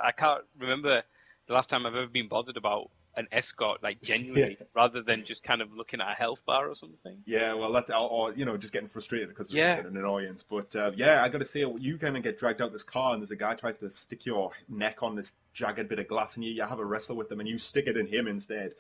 [SPEAKER 2] I can't remember the last time I've ever been bothered about an escort, like genuinely, rather than just kind of looking at a health bar or something.
[SPEAKER 1] Yeah, well, that's or just getting frustrated because it's just an annoyance. But I got to say, you kind of get dragged out this car, and there's a guy tries to stick your neck on this jagged bit of glass, and you have a wrestle with them, and you stick it in him instead,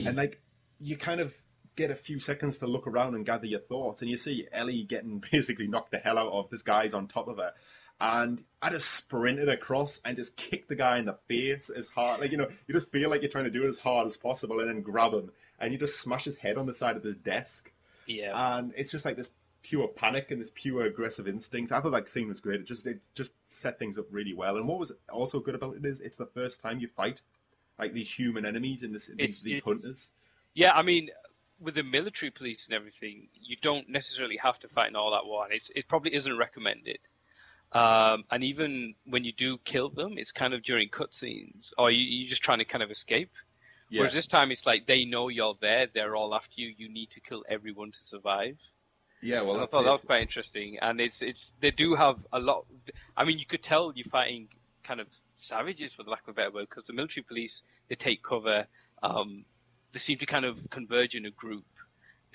[SPEAKER 1] and like you kind of get a few seconds to look around and gather your thoughts, and you see Ellie getting basically knocked the hell out of. This guy's on top of her. And I just sprinted across and just kicked the guy in the face as hard. Like, you just feel like you're trying to do it as hard as possible, and then grab him. And you just smash his head on the side of this desk. Yeah. And it's just like this pure panic and this pure aggressive instinct. I thought that scene was great. It just set things up really well. And what was also good about it is it's the first time you fight like these human enemies in these hunters.
[SPEAKER 2] Yeah, I mean, with the military police and everything, you don't necessarily have to fight in all that war. It probably isn't recommended. And even when you do kill them, it's kind of during cutscenes, or you're just trying to kind of escape. Yeah. Whereas this time, it's like they know you're there, they're all after you. You need to kill everyone to survive.
[SPEAKER 1] Yeah, well,
[SPEAKER 2] I thought that was quite interesting, and they do have a lot. I mean, you could tell you're fighting kind of savages, for the lack of a better word, because the military police, they take cover. They seem to kind of converge in a group.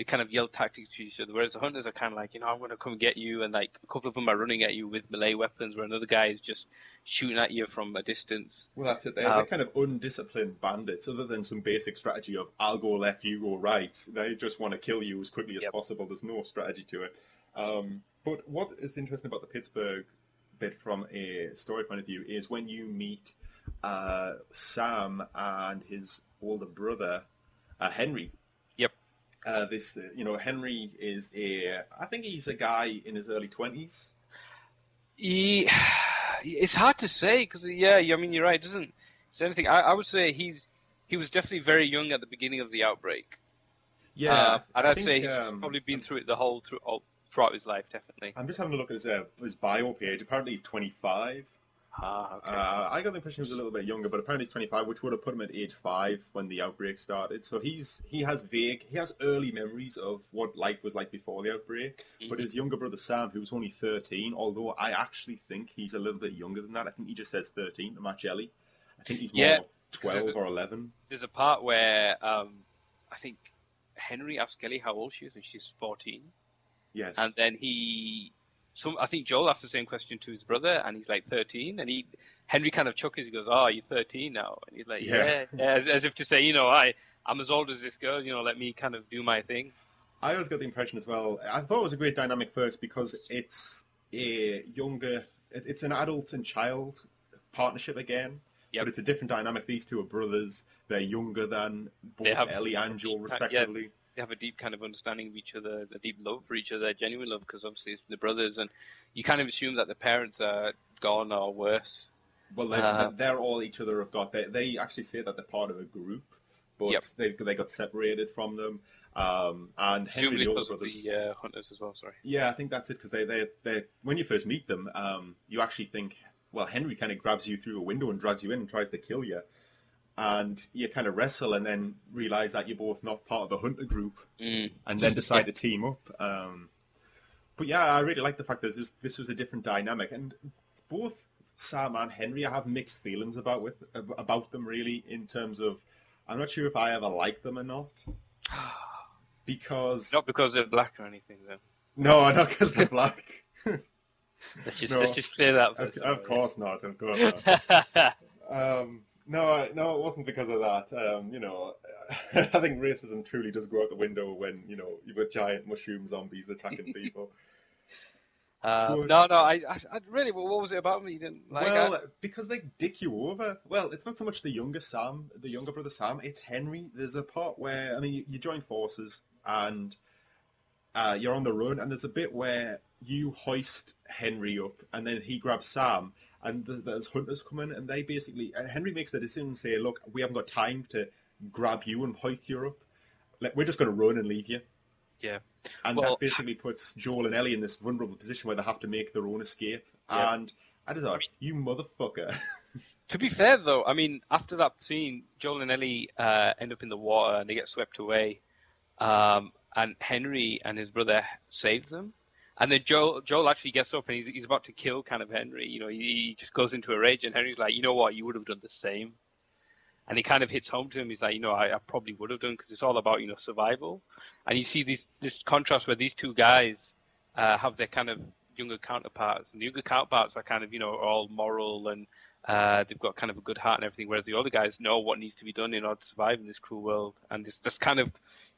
[SPEAKER 2] they kind of yell tactics to each other. Whereas the hunters are kind of like, I'm going to come get you, and like a couple of them are running at you with melee weapons, where another guy is just shooting at you from a distance.
[SPEAKER 1] Well, that's it. They're kind of undisciplined bandits, other than some basic strategy of I'll go left, you go right. They just want to kill you as quickly as possible. There's no strategy to it. But what is interesting about the Pittsburgh bit from a story point of view is when you meet Sam and his older brother, Henry.
[SPEAKER 2] Yep.
[SPEAKER 1] Henry is I think he's a guy in his early 20s.
[SPEAKER 2] It's hard to say because, I mean, you're right. It doesn't say anything. I would say he was definitely very young at the beginning of the outbreak.
[SPEAKER 1] Yeah,
[SPEAKER 2] and I'd say he's probably been through it throughout his life, definitely.
[SPEAKER 1] I'm just having a look at his bio page. Apparently he's 25.
[SPEAKER 2] Okay.
[SPEAKER 1] I got the impression he was a little bit younger, but apparently he's 25, which would have put him at age 5 when the outbreak started. So he has early memories of what life was like before the outbreak. Mm-hmm. But his younger brother Sam, who was only 13, although I actually think he's a little bit younger than that. I think he just says 13 to match Ellie. I think he's more 12 or 11.
[SPEAKER 2] There's a part where I think Henry asks Ellie how old she is, and she's 14.
[SPEAKER 1] Yes.
[SPEAKER 2] And then I think Joel asked the same question to his brother, and he's like 13, and Henry kind of chuckles. He goes, "Oh, you're 13 now," and he's like, "Yeah," as if to say, I'm as old as this girl. Let me kind of do my thing.
[SPEAKER 1] I always got the impression as well. I thought it was a great dynamic first because it's it's an adult and child partnership again. Yep. But it's a different dynamic. These two are brothers. They're younger than both Ellie and Joel, respectively.
[SPEAKER 2] They have a deep kind of understanding of each other, a deep love for each other, genuine love, because obviously it's the brothers, and you kind of assume that the parents are gone or worse.
[SPEAKER 1] Well, they're all each other have got. They actually say that they're part of a group, but they got separated from them. And Henry, the older brothers,
[SPEAKER 2] the hunters as well. Sorry.
[SPEAKER 1] Yeah, I think that's it, because they when you first meet them, you actually think, well, Henry kind of grabs you through a window and drags you in and tries to kill you. And you kind of wrestle and then realise that you're both not part of the hunter group, and then decide to team up. But yeah, I really like the fact that this was a different dynamic, and both Sam and Henry, I have mixed feelings about them, really, in terms of I'm not sure if I ever liked them or not.
[SPEAKER 2] Not because they're black or anything, though.
[SPEAKER 1] No, not because they're black.
[SPEAKER 2] Let's just clear that first.
[SPEAKER 1] Of course not. No, it wasn't because of that. I think racism truly does go out the window when, you've got giant mushroom zombies attacking people.
[SPEAKER 2] I really, what was it about me you didn't like?
[SPEAKER 1] Well, because they dick you over. Well, it's not so much the younger brother Sam, it's Henry. There's a part where, you join forces and you're on the run, and there's a bit where you hoist Henry up, and then he grabs Sam, and there's hunters come in, and and Henry makes the decision and say, look, we haven't got time to grab you and hoist you up. We're just going to run and leave you.
[SPEAKER 2] Yeah.
[SPEAKER 1] And that basically puts Joel and Ellie in this vulnerable position where they have to make their own escape. Yeah. And I just thought, you motherfucker.
[SPEAKER 2] To be fair, though, after that scene, Joel and Ellie end up in the water, and they get swept away. And Henry and his brother save them. And then Joel actually gets up, and he's about to kill kind of Henry. He just goes into a rage, and Henry's like, you know what, you would have done the same. And he kind of hits home to him. He's like, I probably would have done, because it's all about, survival. And you see this contrast where these two guys have their kind of younger counterparts. And the younger counterparts are kind of, all moral, and they've got kind of a good heart and everything, whereas the older guys know what needs to be done in order to survive in this cruel world. And it's just kind of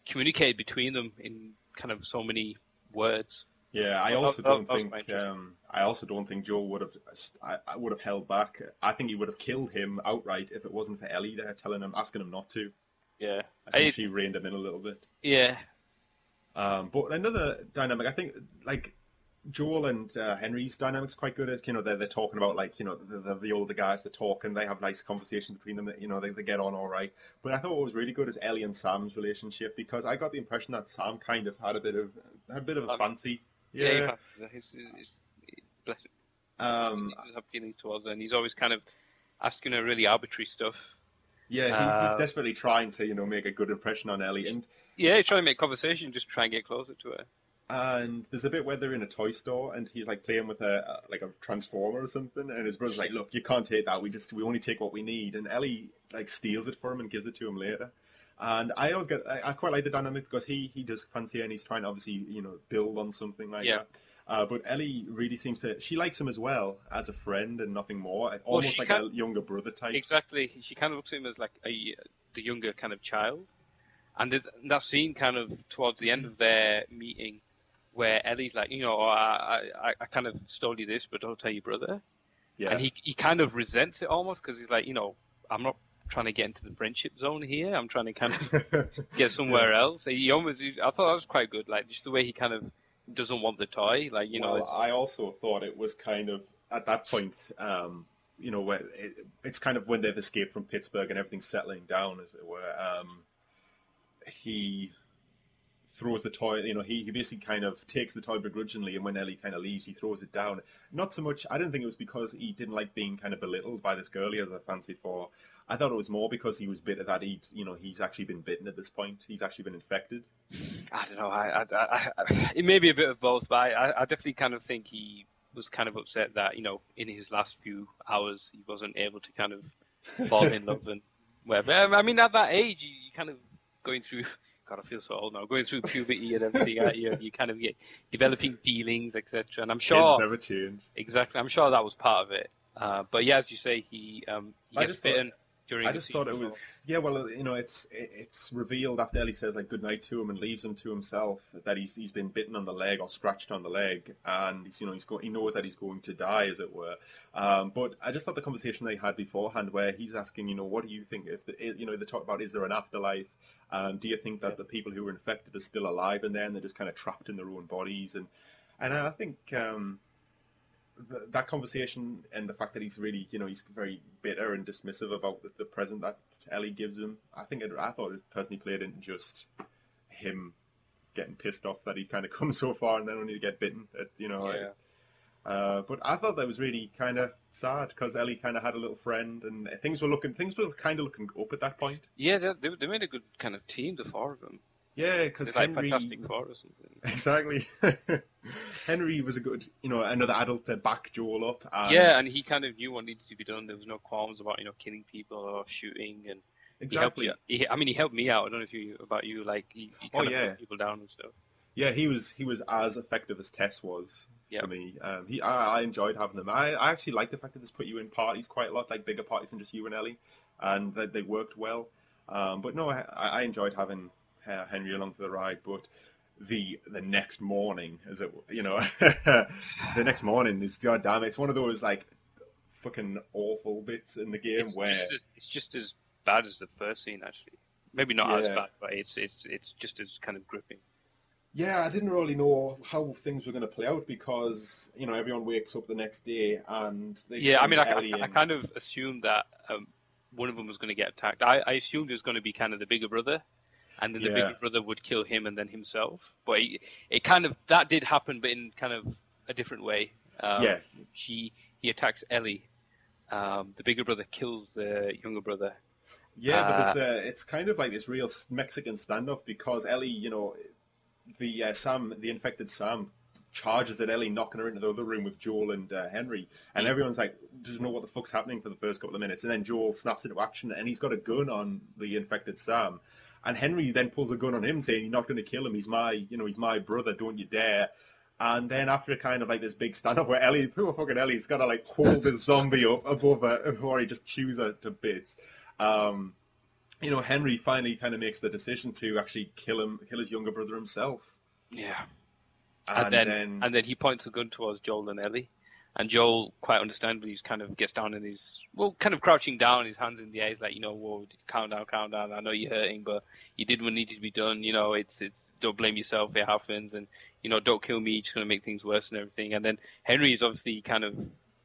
[SPEAKER 2] communicated between them in kind of so many words.
[SPEAKER 1] Yeah, I also don't think Joel would have held back. I think he would have killed him outright if it wasn't for Ellie there asking him not to.
[SPEAKER 2] Yeah,
[SPEAKER 1] I think she reined him in a little bit.
[SPEAKER 2] Yeah.
[SPEAKER 1] But another dynamic, I think, Joel and Henry's dynamic's quite good at, they're talking about, the older guys that talk, and they have nice conversations between them that, they get on all right. But I thought what was really good is Ellie and Sam's relationship, because I got the impression that Sam kind of had a bit of a fancy.
[SPEAKER 2] Yeah, he's bless him. He have feelings towards her, and he's always kind of asking her really arbitrary stuff.
[SPEAKER 1] Yeah, he's desperately trying to, make a good impression on Ellie. And
[SPEAKER 2] yeah, he's trying to make conversation, just try and get closer to her.
[SPEAKER 1] And there's a bit where they're in a toy store, and he's playing with a transformer or something, and his brother's like, "Look, you can't take that. We only take what we need." And Ellie steals it for him and gives it to him later. And I quite like the dynamic because he does fancy her and he's trying to obviously, build on something like that. But Ellie really seems she likes him as well as a friend and nothing more. Almost like a younger brother type.
[SPEAKER 2] Exactly. She kind of looks at him as like the younger kind of child. And that scene kind of towards the end of their meeting where Ellie's like, I kind of stole you this, but don't tell your brother. Yeah. And he kind of resents it almost because he's like, I'm not trying to get into the friendship zone here. I'm trying to kind of get somewhere else. I thought that was quite good. Like just the way he kind of doesn't want the toy, like
[SPEAKER 1] Well, I also thought it was kind of at that point, where it's kind of when they've escaped from Pittsburgh and everything's settling down, as it were. He throws the toy. He basically kind of takes the toy begrudgingly, and when Ellie kind of leaves, he throws it down. Not so much. I didn't think it was because he didn't like being kind of belittled by this girl he has a fancy for. I thought it was more because he was bitter that he's actually been bitten at this point. He's actually been infected.
[SPEAKER 2] I don't know. I it may be a bit of both, but I definitely kind of think he was kind of upset that in his last few hours he wasn't able to kind of fall in love and whatever. I mean, at that age, you kind of going through. God, I feel so old now. Going through puberty and everything, you kind of get developing feelings, etc. And I'm sure
[SPEAKER 1] kids never change.
[SPEAKER 2] Exactly, I'm sure that was part of it. But yeah, as you say, he gets bitten.
[SPEAKER 1] I just thought it was it's revealed after Ellie says like goodnight to him and leaves him to himself that he's been bitten on the leg or scratched on the leg and he knows that he's going to die, as it were. But I just thought the conversation they had beforehand where he's asking what do you think if they talk about is there an afterlife? Do you think that the people who were infected are still alive in there and they're just kind of trapped in their own bodies? And I think that conversation and the fact that he's really, he's very bitter and dismissive about the present that Ellie gives him, I thought it personally played into just him getting pissed off that he'd kind of come so far and then only to get bitten. But I thought that was really kind of sad because Ellie kind of had a little friend and things were kind of looking up at that point.
[SPEAKER 2] Yeah, they made a good kind of team, the four of them.
[SPEAKER 1] Yeah, because Henry...
[SPEAKER 2] Fantastic Four or something.
[SPEAKER 1] Exactly. Henry was a good, another adult to back Joel up.
[SPEAKER 2] And he kind of knew what needed to be done. There was no qualms about, killing people or shooting. And
[SPEAKER 1] exactly.
[SPEAKER 2] He helped me out. I don't know about you. Like, he kind of put people down and stuff.
[SPEAKER 1] Yeah, he was as effective as Tess was for me. I enjoyed having them. I actually like the fact that this put you in parties quite a lot, like bigger parties than just you and Ellie, and that they worked well. But no, I enjoyed having Henry along for the ride. But the next morning, the next morning is goddamn. It's one of those like fucking awful bits in the game
[SPEAKER 2] it's just as bad as the first scene actually. Maybe not as bad, but it's just as kind of gripping.
[SPEAKER 1] Yeah, I didn't really know how things were going to play out because, everyone wakes up the next day and they
[SPEAKER 2] I kind of assumed that one of them was going to get attacked. I assumed it was going to be kind of the bigger brother, and then the bigger brother would kill him and then himself. But it kind of, that did happen, but in kind of a different way. He attacks Ellie. The bigger brother kills the younger brother.
[SPEAKER 1] Yeah, but it's kind of like this real Mexican standoff because Ellie, the infected Sam charges at Ellie, knocking her into the other room with Joel and Henry, and everyone's like doesn't know what the fuck's happening for the first couple of minutes, and then Joel snaps into action and he's got a gun on the infected Sam, and Henry then pulls a gun on him saying you're not going to kill him, he's my brother, don't you dare. And then after kind of like this big standoff where poor fucking Ellie's got to like hold this zombie up above her before he just chews her to bits. Henry finally kind of makes the decision to actually kill his younger brother himself.
[SPEAKER 2] Yeah. And then he points a gun towards Joel and Ellie. And Joel, quite understandably, kind of gets down and kind of crouching down, his hands in the air. He's like, whoa, calm down. I know you're hurting, but you did what needed to be done. It's don't blame yourself. It happens. And, don't kill me. You're just going to make things worse and everything. And then Henry is obviously kind of,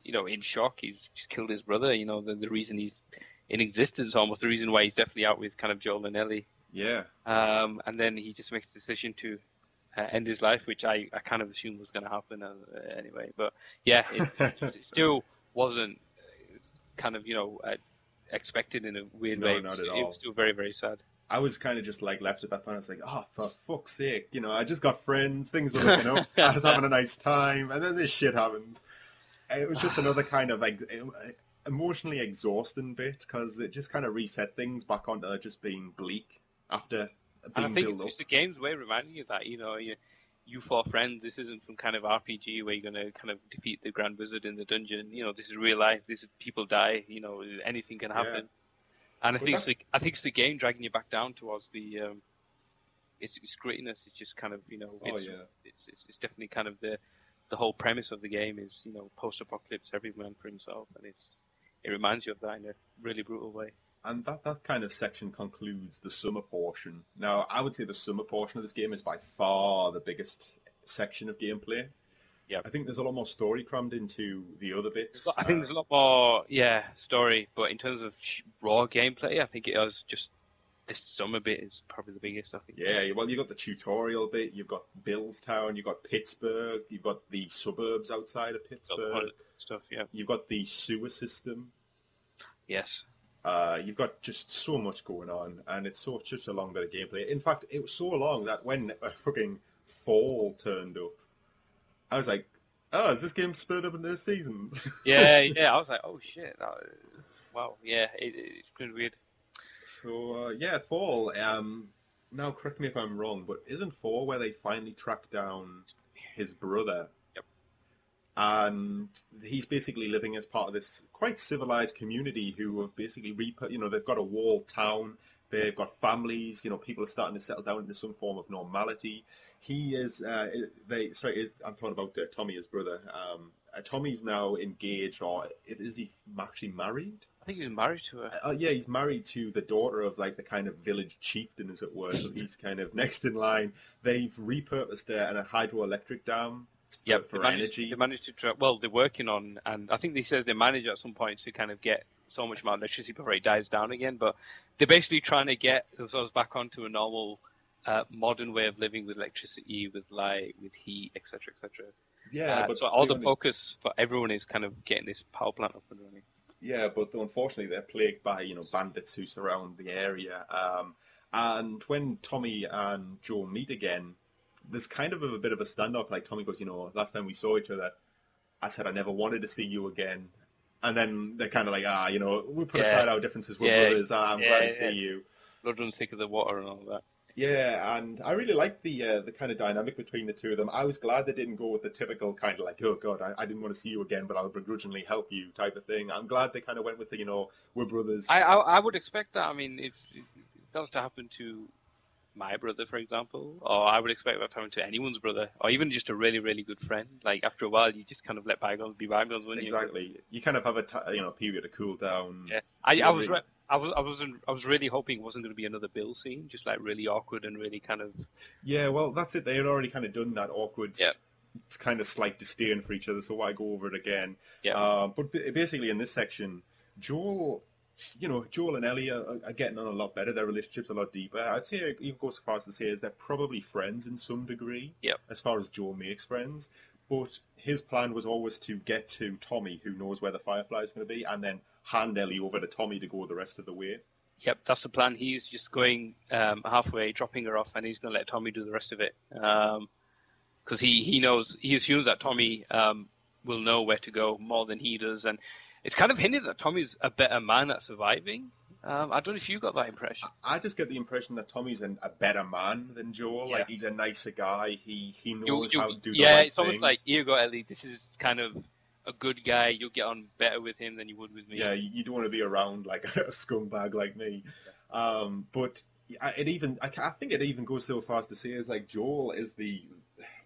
[SPEAKER 2] in shock. He's just killed his brother. The reason he's in existence, almost the reason why he's definitely out with kind of Joel and Ellie.
[SPEAKER 1] Yeah.
[SPEAKER 2] And then he just makes the decision to end his life, which I kind of assumed was going to happen anyway. But yeah, it still wasn't kind of, expected in a weird way.
[SPEAKER 1] Not at all.
[SPEAKER 2] It was still very, very sad.
[SPEAKER 1] I was kind of just like left at that point. I was like, oh, for fuck's sake. I just got friends. Things were looking up. I was having a nice time. And then this shit happens. It was just another kind of like emotionally exhausting bit because it just kind of reset things back onto just being bleak. after
[SPEAKER 2] And I
[SPEAKER 1] being
[SPEAKER 2] think
[SPEAKER 1] built up.
[SPEAKER 2] it's the game's way of reminding you that, you four friends, this isn't some kind of RPG where you're going to kind of defeat the Grand Wizard in the dungeon. This is real life. This is people die. Anything can happen. And I think it's the game dragging you back down towards the its grittiness. It's just kind of it's definitely kind of the whole premise of the game is post-apocalypse, every man for himself, and it reminds you of that in a really brutal way.
[SPEAKER 1] And that kind of section concludes the summer portion. Now, I would say the summer portion of this game is by far the biggest section of gameplay.
[SPEAKER 2] Yeah,
[SPEAKER 1] I think there's a lot more story crammed into the other bits.
[SPEAKER 2] I think there's a lot more, story, but in terms of raw gameplay, I think it was just this summer bit is probably the biggest, I think.
[SPEAKER 1] Yeah, well, you've got the tutorial bit, you've got Billstown, you've got Pittsburgh, you've got the suburbs outside of Pittsburgh.
[SPEAKER 2] Stuff, yeah.
[SPEAKER 1] You've got the sewer system.
[SPEAKER 2] Yes.
[SPEAKER 1] You've got just so much going on, and it's such a long bit of gameplay. In fact, it was so long that when fucking fall turned up, I was like, oh, is this game split up into seasons?
[SPEAKER 2] Yeah, I was like, oh shit. Wow, yeah, it's kind of weird.
[SPEAKER 1] So, fall. Now, correct me if I'm wrong, but isn't fall where they finally track down his brother?
[SPEAKER 2] Yep.
[SPEAKER 1] And he's basically living as part of this quite civilized community who have basically they've got a walled town, they've got families, people are starting to settle down into some form of normality. He is, I'm talking about Tommy, his brother. Tommy's now engaged, or is he actually married?
[SPEAKER 2] I think he's married to her.
[SPEAKER 1] Yeah, he's married to the daughter of like the kind of village chieftain, as it were. So he's kind of next in line. They've repurposed a hydroelectric dam for energy.
[SPEAKER 2] They managed to. Well, they're working on, and I think they says they manage at some point to kind of get so much amount of electricity before it dies down again. But they're basically trying to get themselves back onto a normal, modern way of living with electricity, with light, with heat, etc., etc.
[SPEAKER 1] Yeah, but
[SPEAKER 2] so all the focus for everyone is kind of getting this power plant up and running.
[SPEAKER 1] Yeah, but unfortunately they're plagued by bandits who surround the area. And when Tommy and Joel meet again, there's kind of a bit of a standoff. Like Tommy goes, last time we saw each other, I said I never wanted to see you again. And then they're kind of like, we put aside our differences. We're brothers. I'm glad to see you.
[SPEAKER 2] Blood runs thicker than water and all that.
[SPEAKER 1] Yeah, and I really liked the kind of dynamic between the two of them. I was glad they didn't go with the typical kind of like, oh God, I didn't want to see you again, but I'll begrudgingly help you type of thing. I'm glad they kind of went with the, we're brothers.
[SPEAKER 2] I would expect that. I mean, if that was to happen to my brother, for example, or I would expect that to happen to anyone's brother, or even just a really, really good friend. Like after a while, you just kind of let bygones be bygones, wouldn't you?
[SPEAKER 1] Exactly. You kind of have a period to cool down.
[SPEAKER 2] Yeah, I was really hoping it wasn't going to be another Bill scene, just like really awkward and really kind of.
[SPEAKER 1] Yeah, well, that's it. They had already kind of done that awkward, kind of slight disdain for each other. So why go over it again?
[SPEAKER 2] Yeah.
[SPEAKER 1] But basically, in this section, Joel and Ellie are getting on a lot better. Their relationship's a lot deeper. I'd say it even goes so far as to say is they're probably friends in some degree.
[SPEAKER 2] Yeah.
[SPEAKER 1] As far as Joel makes friends, but his plan was always to get to Tommy, who knows where the Firefly is going to be, and then hand Ellie over to Tommy to go the rest of the way.
[SPEAKER 2] Yep, that's the plan. He's just going halfway, dropping her off, and he's going to let Tommy do the rest of it. Because he assumes that Tommy will know where to go more than he does. And it's kind of hinted that Tommy's a better man at surviving. I don't know if you got that impression.
[SPEAKER 1] I just get the impression that Tommy's a better man than Joel. Yeah. Like, he's a nicer guy. He knows how to do the right
[SPEAKER 2] thing. It's
[SPEAKER 1] almost
[SPEAKER 2] almost like, here you go, Ellie. This is kind of a good guy. You'll get on better with him than you would with me.
[SPEAKER 1] Yeah, you don't want to be around like a scumbag like me. Yeah. But I think it even goes so far as to say is like Joel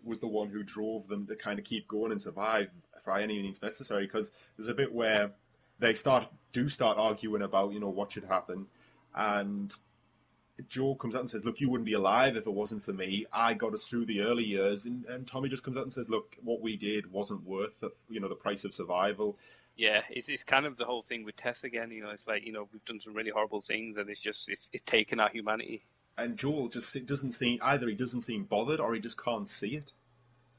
[SPEAKER 1] was the one who drove them to kind of keep going and survive for any means necessary. Because there's a bit where they start arguing about what should happen, and Joel comes out and says, look, you wouldn't be alive if it wasn't for me. I got us through the early years. And Tommy just comes out and says, look, what we did wasn't worth the price of survival.
[SPEAKER 2] Yeah, it's kind of the whole thing with Tess again. It's like, we've done some really horrible things, and it's taken our humanity. And
[SPEAKER 1] Joel doesn't seem bothered, or he just can't see it.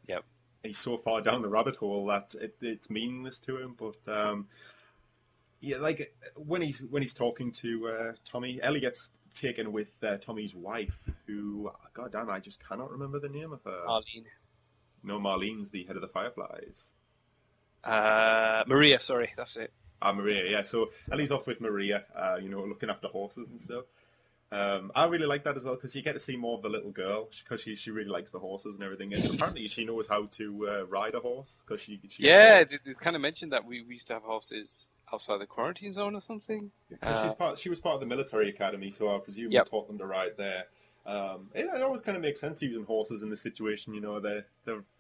[SPEAKER 2] Yep.
[SPEAKER 1] He's so far down the rabbit hole that it's meaningless to him. But like when he's talking to Tommy, Ellie gets taken with Tommy's wife, who, goddamn, I just cannot remember the name of her.
[SPEAKER 2] Marlene.
[SPEAKER 1] No, Marlene's the head of the Fireflies.
[SPEAKER 2] Maria, sorry, that's it.
[SPEAKER 1] Maria, yeah. So Ellie's off with Maria, looking after horses and stuff. I really like that as well because you get to see more of the little girl because she really likes the horses and everything. And apparently she knows how to ride a horse because she
[SPEAKER 2] Yeah, they kind of mentioned that we used to have horses outside the quarantine zone or something.
[SPEAKER 1] Because she was part of the military academy, so I presume they taught them to ride there. It always kind of makes sense using horses in this situation. You know, they're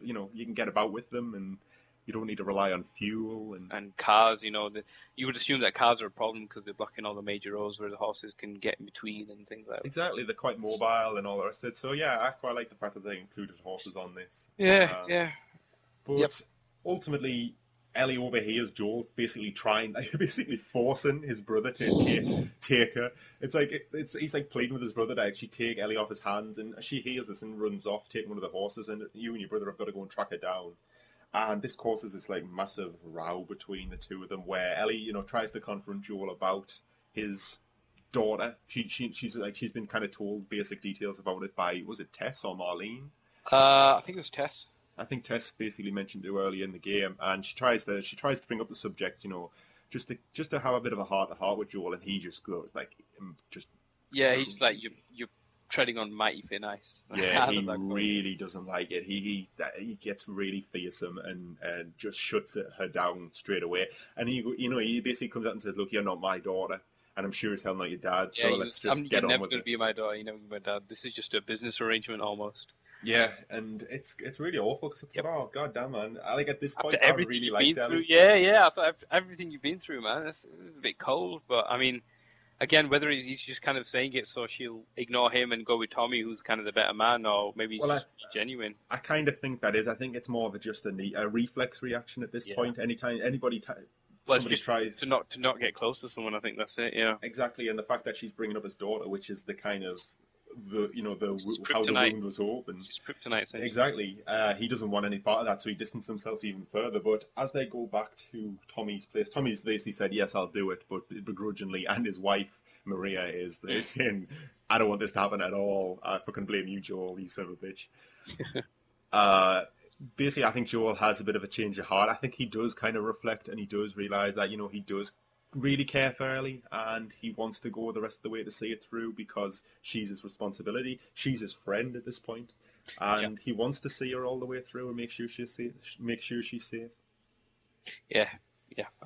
[SPEAKER 1] you can get about with them and you don't need to rely on fuel
[SPEAKER 2] and cars. You know, you would assume that cars are a problem because they're blocking all the major roads where the horses can get in between and things like that.
[SPEAKER 1] Exactly, they're quite mobile and all the rest of it. So yeah, I quite like the fact that they included horses on this.
[SPEAKER 2] Yeah.
[SPEAKER 1] But ultimately, Ellie overhears Joel basically forcing his brother to take her. He's like pleading with his brother to actually take Ellie off his hands, and she hears this and runs off, taking one of the horses, and you and your brother have got to go and track her down. And this causes this like massive row between the two of them, where Ellie, tries to confront Joel about his daughter. She's been kind of told basic details about it by, was it Tess or Marlene?
[SPEAKER 2] I think it was Tess.
[SPEAKER 1] I think Tess basically mentioned it earlier in the game, and she tries to bring up the subject, just to have a bit of a heart to heart with Joel, and he just goes like,
[SPEAKER 2] he's like you're treading on mighty thin ice.
[SPEAKER 1] Yeah, he really doesn't like it. He gets really fearsome and just shuts her down straight away. And he basically comes out and says, "Look, you're not my daughter, and I'm sure as hell not your dad. So let's just get on with this. You're never going to
[SPEAKER 2] be my daughter. You're never going to be my dad. This is just a business arrangement almost."
[SPEAKER 1] Yeah, and it's really awful because I thought, oh god damn man, at this point I really liked Ellie.
[SPEAKER 2] Yeah, I thought everything you've been through, man, this is a bit cold. But I mean, again, whether he's just kind of saying it so she'll ignore him and go with Tommy, who's kind of the better man, or maybe he's just genuine.
[SPEAKER 1] I kind of think that is. I think it's more of just a reflex reaction at this point. Anytime anybody somebody tries
[SPEAKER 2] to not get close to someone, I think that's it. Yeah,
[SPEAKER 1] exactly. And the fact that she's bringing up his daughter, which is the kind of how the wound was opened.
[SPEAKER 2] It's kryptonite.
[SPEAKER 1] Exactly. He doesn't want any part of that, so he distanced himself even further. But as they go back to Tommy's place, Tommy's basically said, "Yes, I'll do it," but begrudgingly, and his wife Maria is saying, "I don't want this to happen at all. I fucking blame you, Joel, you son of a bitch." Basically, I think Joel has a bit of a change of heart. I think he does kind of reflect, and he does realise that he does really care for Ellie, and he wants to go the rest of the way to see it through because she's his responsibility. She's his friend at this point, and he wants to see her all the way through and make sure she's safe.
[SPEAKER 2] Yeah,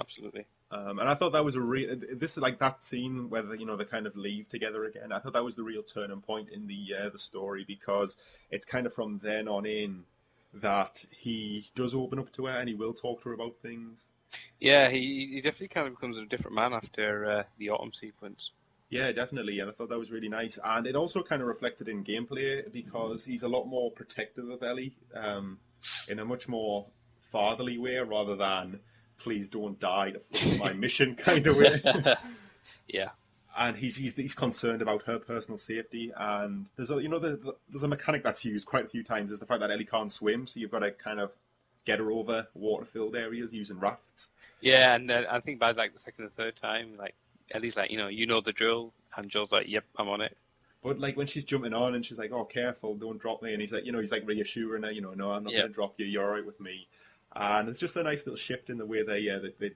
[SPEAKER 2] absolutely.
[SPEAKER 1] And I thought that was this is like that scene where they kind of leave together again. I thought that was the real turning point in the story, because it's kind of from then on in that he does open up to her and he will talk to her about things.
[SPEAKER 2] Yeah, he definitely kind of becomes a different man after the autumn sequence.
[SPEAKER 1] Yeah, definitely, and I thought that was really nice. And it also kind of reflected in gameplay because he's a lot more protective of Ellie in a much more fatherly way rather than "please don't die to fulfill my mission" kind of way.
[SPEAKER 2] Yeah.
[SPEAKER 1] And he's concerned about her personal safety. And there's a mechanic that's used quite a few times, is the fact that Ellie can't swim, so you've got to kind of get her over water-filled areas using rafts.
[SPEAKER 2] Yeah, and I think by like the second or third time, like Ellie's like, you know the drill, and Joel's like, "Yep, I'm on it."
[SPEAKER 1] But like when she's jumping on and she's like, "Oh, careful, don't drop me," and he's like reassuring her, "No, I'm not going to drop you. You're all right with me." And it's just a nice little shift in the way they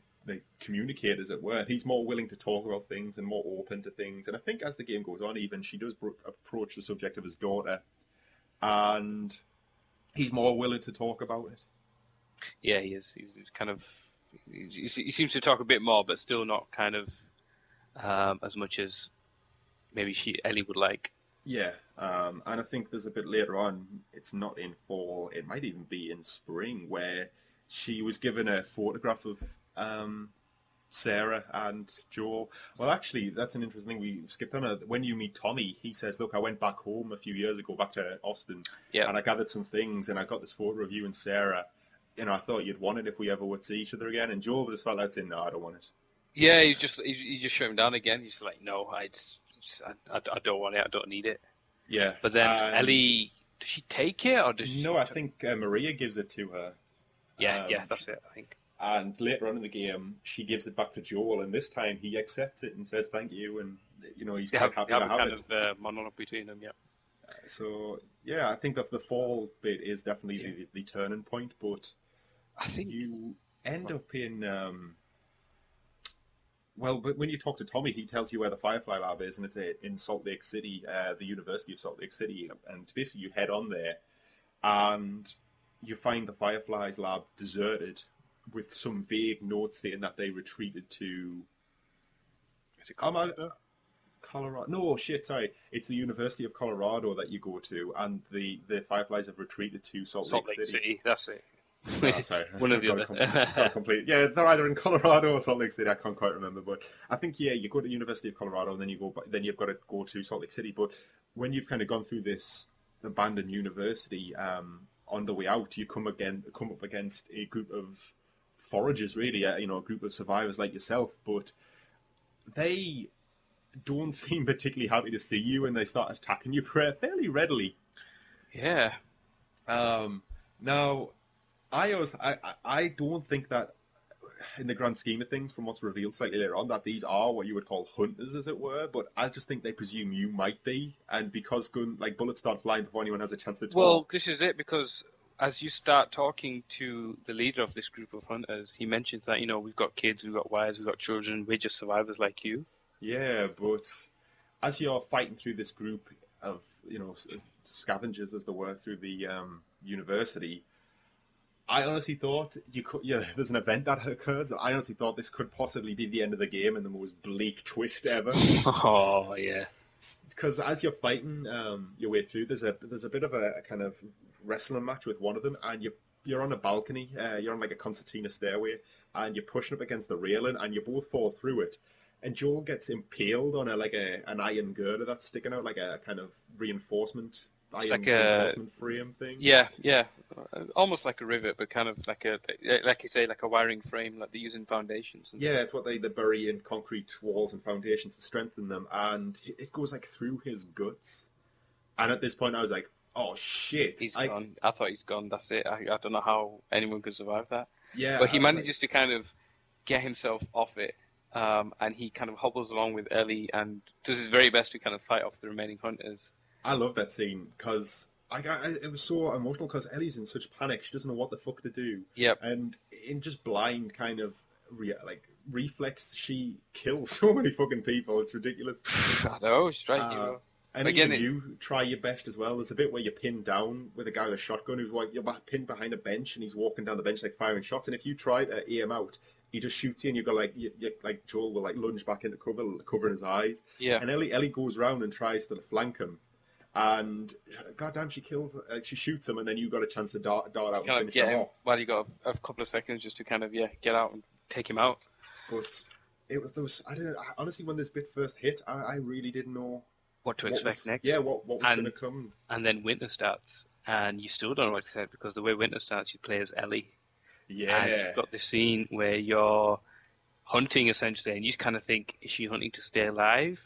[SPEAKER 1] communicate, as it were. He's more willing to talk about things and more open to things. And I think as the game goes on, even she does approach the subject of his daughter, and he's more willing to talk about it.
[SPEAKER 2] Yeah, he is. He's kind of. He seems to talk a bit more, but still not kind of as much as maybe Ellie would like.
[SPEAKER 1] Yeah, and I think there's a bit later on. It's not in fall. It might even be in spring, where she was given a photograph of Sarah and Joel. Well, actually, that's an interesting thing. We skipped on. When you meet Tommy, he says, "Look, I went back home a few years ago, back to Austin, and I gathered some things, and I got this photo of you and Sarah. I thought you'd want it if we ever would see each other again." And Joel just felt out saying, "No, I don't want it."
[SPEAKER 2] Yeah, he just shut him down again. He's like, "No, I don't want it. I don't need it."
[SPEAKER 1] Yeah.
[SPEAKER 2] But then Ellie, does she take it or does she?
[SPEAKER 1] No, I think Maria gives it to her.
[SPEAKER 2] Yeah, that's it. I think.
[SPEAKER 1] And later on in the game, she gives it back to Joel, and this time he accepts it and says thank you, and he's quite happy to have it.
[SPEAKER 2] Kind of monologue between them, yeah.
[SPEAKER 1] So yeah, I think that the fall bit is definitely the turning point, but
[SPEAKER 2] I think
[SPEAKER 1] you end up in Well, but when you talk to Tommy, he tells you where the Firefly Lab is, and it's in Salt Lake City, the University of Salt Lake City. And basically, you head on there, and you find the Fireflies Lab deserted, with some vague notes saying that they retreated to.
[SPEAKER 2] Is it Colorado?
[SPEAKER 1] Colorado? No, shit. Sorry, it's the University of Colorado that you go to, and the Fireflies have retreated to Salt Lake City.
[SPEAKER 2] That's it.
[SPEAKER 1] Oh, sorry.
[SPEAKER 2] One of the other.
[SPEAKER 1] Yeah, they're either in Colorado or Salt Lake City. I can't quite remember, but I think you go to University of Colorado and then you've got to go to Salt Lake City. But when you've kind of gone through this abandoned university, on the way out, you come up against a group of foragers, really, a group of survivors like yourself, but they don't seem particularly happy to see you, and they start attacking you fairly readily.
[SPEAKER 2] Yeah.
[SPEAKER 1] Now, I don't think that, in the grand scheme of things, from what's revealed slightly later on, that these are what you would call hunters, as it were. But I just think they presume you might be, and because bullets start flying before anyone has a chance to talk.
[SPEAKER 2] Well, this is it, because as you start talking to the leader of this group of hunters, he mentions that we've got kids, we've got wives, we've got children, we're just survivors like you.
[SPEAKER 1] Yeah, but as you're fighting through this group of scavengers, as they were, through the university. I honestly thought there's an event that occurs. I honestly thought this could possibly be the end of the game in the most bleak twist ever.
[SPEAKER 2] Oh, yeah.
[SPEAKER 1] Because as you're fighting your way through, there's a bit of a kind of wrestling match with one of them, and you're on a balcony. You're on like a concertina stairway, and you're pushing up against the railing, and you both fall through it. And Joel gets impaled on an iron girder that's sticking out, like a kind of reinforcement. Reinforcement frame thing.
[SPEAKER 2] Yeah, almost like a rivet, but kind of like you say, like a wiring frame, like they use in foundations.
[SPEAKER 1] Yeah, it's what they bury in concrete walls and foundations to strengthen them, and it goes like through his guts. And at this point, I was like, "Oh shit,
[SPEAKER 2] he's gone." I thought he's gone. That's it. I don't know how anyone could survive that.
[SPEAKER 1] Yeah,
[SPEAKER 2] but he manages to kind of get himself off it, and he kind of hobbles along with Ellie and does his very best to kind of fight off the remaining hunters.
[SPEAKER 1] I love that scene because it was so emotional because Ellie's in such panic. She doesn't know what the fuck to do.
[SPEAKER 2] Yep.
[SPEAKER 1] And in just blind kind of reflex, she kills so many fucking people. It's ridiculous.
[SPEAKER 2] I know, strike you.
[SPEAKER 1] And again, you try your best as well. There's a bit where you're pinned down with a guy with a shotgun who's like, you're pinned behind a bench and he's walking down the bench like firing shots. And if you try to aim out, he just shoots you, and you go like Joel will like lunge back into cover, covering his eyes.
[SPEAKER 2] Yeah.
[SPEAKER 1] And Ellie goes round and tries to flank him. And goddamn, she shoots him, and then you got a chance to dart out and finish him off.
[SPEAKER 2] Well, you got a couple of seconds just to kind of get out and take him out.
[SPEAKER 1] But I don't know. Honestly, when this bit first hit, I really didn't know
[SPEAKER 2] what to expect next.
[SPEAKER 1] Yeah, what was going to come.
[SPEAKER 2] And then winter starts, and you still don't know what to expect because the way winter starts, you play as Ellie.
[SPEAKER 1] Yeah.
[SPEAKER 2] And you've got this scene where you're hunting essentially, and you just kind of think, is she hunting to stay alive?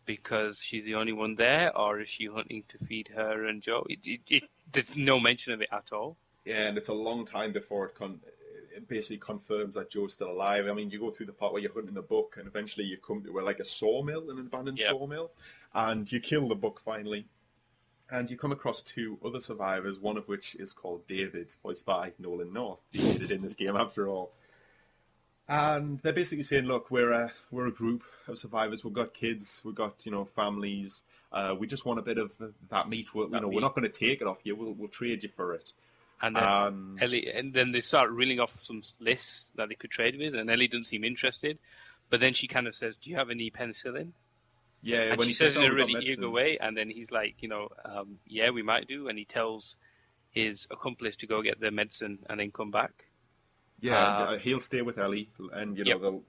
[SPEAKER 2] Because she's the only one there, or is she hunting to feed her and Joe? There's no mention of it at all.
[SPEAKER 1] Yeah, and it's a long time before it basically confirms that Joe's still alive. I mean, you go through the part where you're hunting the buck, and eventually you come to a sawmill, an abandoned sawmill, and you kill the buck finally. And you come across two other survivors, one of which is called David, voiced by Nolan North, defeated in this game after all. And they're basically saying, look, we're a group of survivors. We've got kids. We've got families. We just want a bit of that meat. We're not going to take it off you. We'll trade you for it.
[SPEAKER 2] And then Ellie, and then they start reeling off some lists that they could trade with, and Ellie doesn't seem interested. But then she kind of says, "Do you have any penicillin?"
[SPEAKER 1] Yeah,
[SPEAKER 2] and
[SPEAKER 1] when
[SPEAKER 2] she says in a really eager way, and then he's like, yeah, we might do, and he tells his accomplice to go get the medicine and then come back.
[SPEAKER 1] Yeah, he'll stay with Ellie, and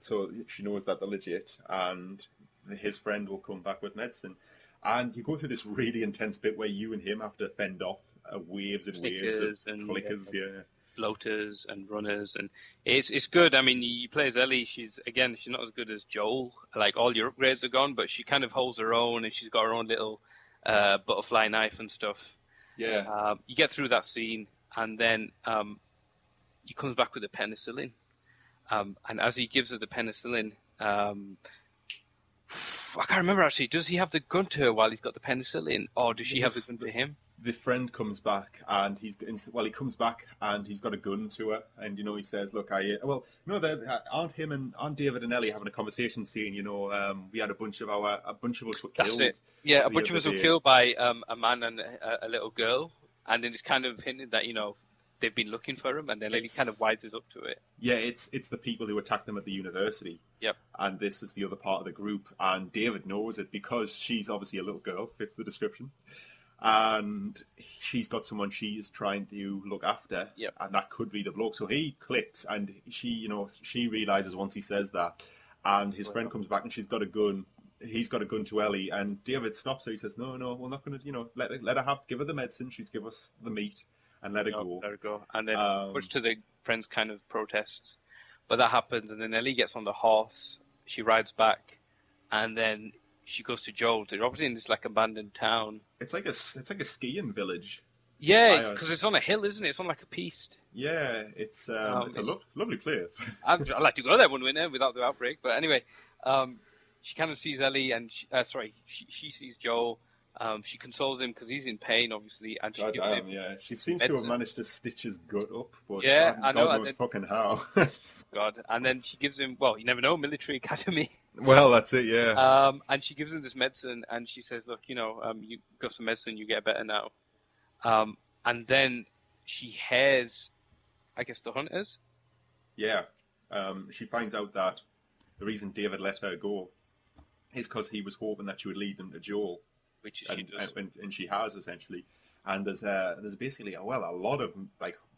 [SPEAKER 1] so she knows that they're legit, and his friend will come back with medicine. And you go through this really intense bit where you and him have to fend off waves and waves of clickers,
[SPEAKER 2] floaters and runners, and it's good. I mean, you play as Ellie. She's not as good as Joel. Like, all your upgrades are gone, but she kind of holds her own, and she's got her own little butterfly knife and stuff.
[SPEAKER 1] Yeah.
[SPEAKER 2] You get through that scene, and then he comes back with the penicillin, and as he gives her the penicillin, I can't remember actually. Does he have the gun to her while he's got the penicillin, or does she have the gun to him?
[SPEAKER 1] the friend comes back and he comes back and he's got a gun to her, and he says, "Look, aren't David and Ellie having a conversation saying, we had a bunch of us were killed."
[SPEAKER 2] That's it. Yeah, a bunch of us were killed by a man and a little girl, and then it's kind of hinted that they've been looking for him, and then Ellie kind of wises up to it.
[SPEAKER 1] Yeah, it's the people who attacked them at the university.
[SPEAKER 2] Yep.
[SPEAKER 1] And this is the other part of the group, and David knows it because she's obviously a little girl, fits the description. And she's got someone she is trying to look after,
[SPEAKER 2] yep.
[SPEAKER 1] And that could be the bloke. So he clicks, and she realizes once he says that, and his friend comes back, and she's got a gun. He's got a gun to Ellie, and David stops her. He says, "No, we're not going to, let her give her the medicine. She's give us the meat, and let her go."
[SPEAKER 2] Let her go, and then much to the friend's kind of protests, but that happens, and then Ellie gets on the horse. She rides back, and then she goes to Joel. They're obviously in this abandoned town. It's like a
[SPEAKER 1] skiing village.
[SPEAKER 2] Yeah, because it's on a hill, isn't it? It's on a piste.
[SPEAKER 1] Yeah, it's a lovely place.
[SPEAKER 2] I'd like to go there one winter without the outbreak. But anyway, she kind of sees Ellie, and she sees Joel. She consoles him because he's in pain, obviously, and she gives him.
[SPEAKER 1] Yeah, she seems to have managed to stitch his gut up, but
[SPEAKER 2] yeah,
[SPEAKER 1] God knows fucking how.
[SPEAKER 2] God, and then she gives him. Well, you never know, military academy.
[SPEAKER 1] Well, that's it, yeah.
[SPEAKER 2] And she gives him this medicine, and she says, "Look, you got some medicine, you get better now." And then she hears, I guess, the hunters.
[SPEAKER 1] Yeah. She finds out that the reason David let her go is because he was hoping that she would lead them to Joel,
[SPEAKER 2] which she does,
[SPEAKER 1] and she has essentially. And there's basically a lot of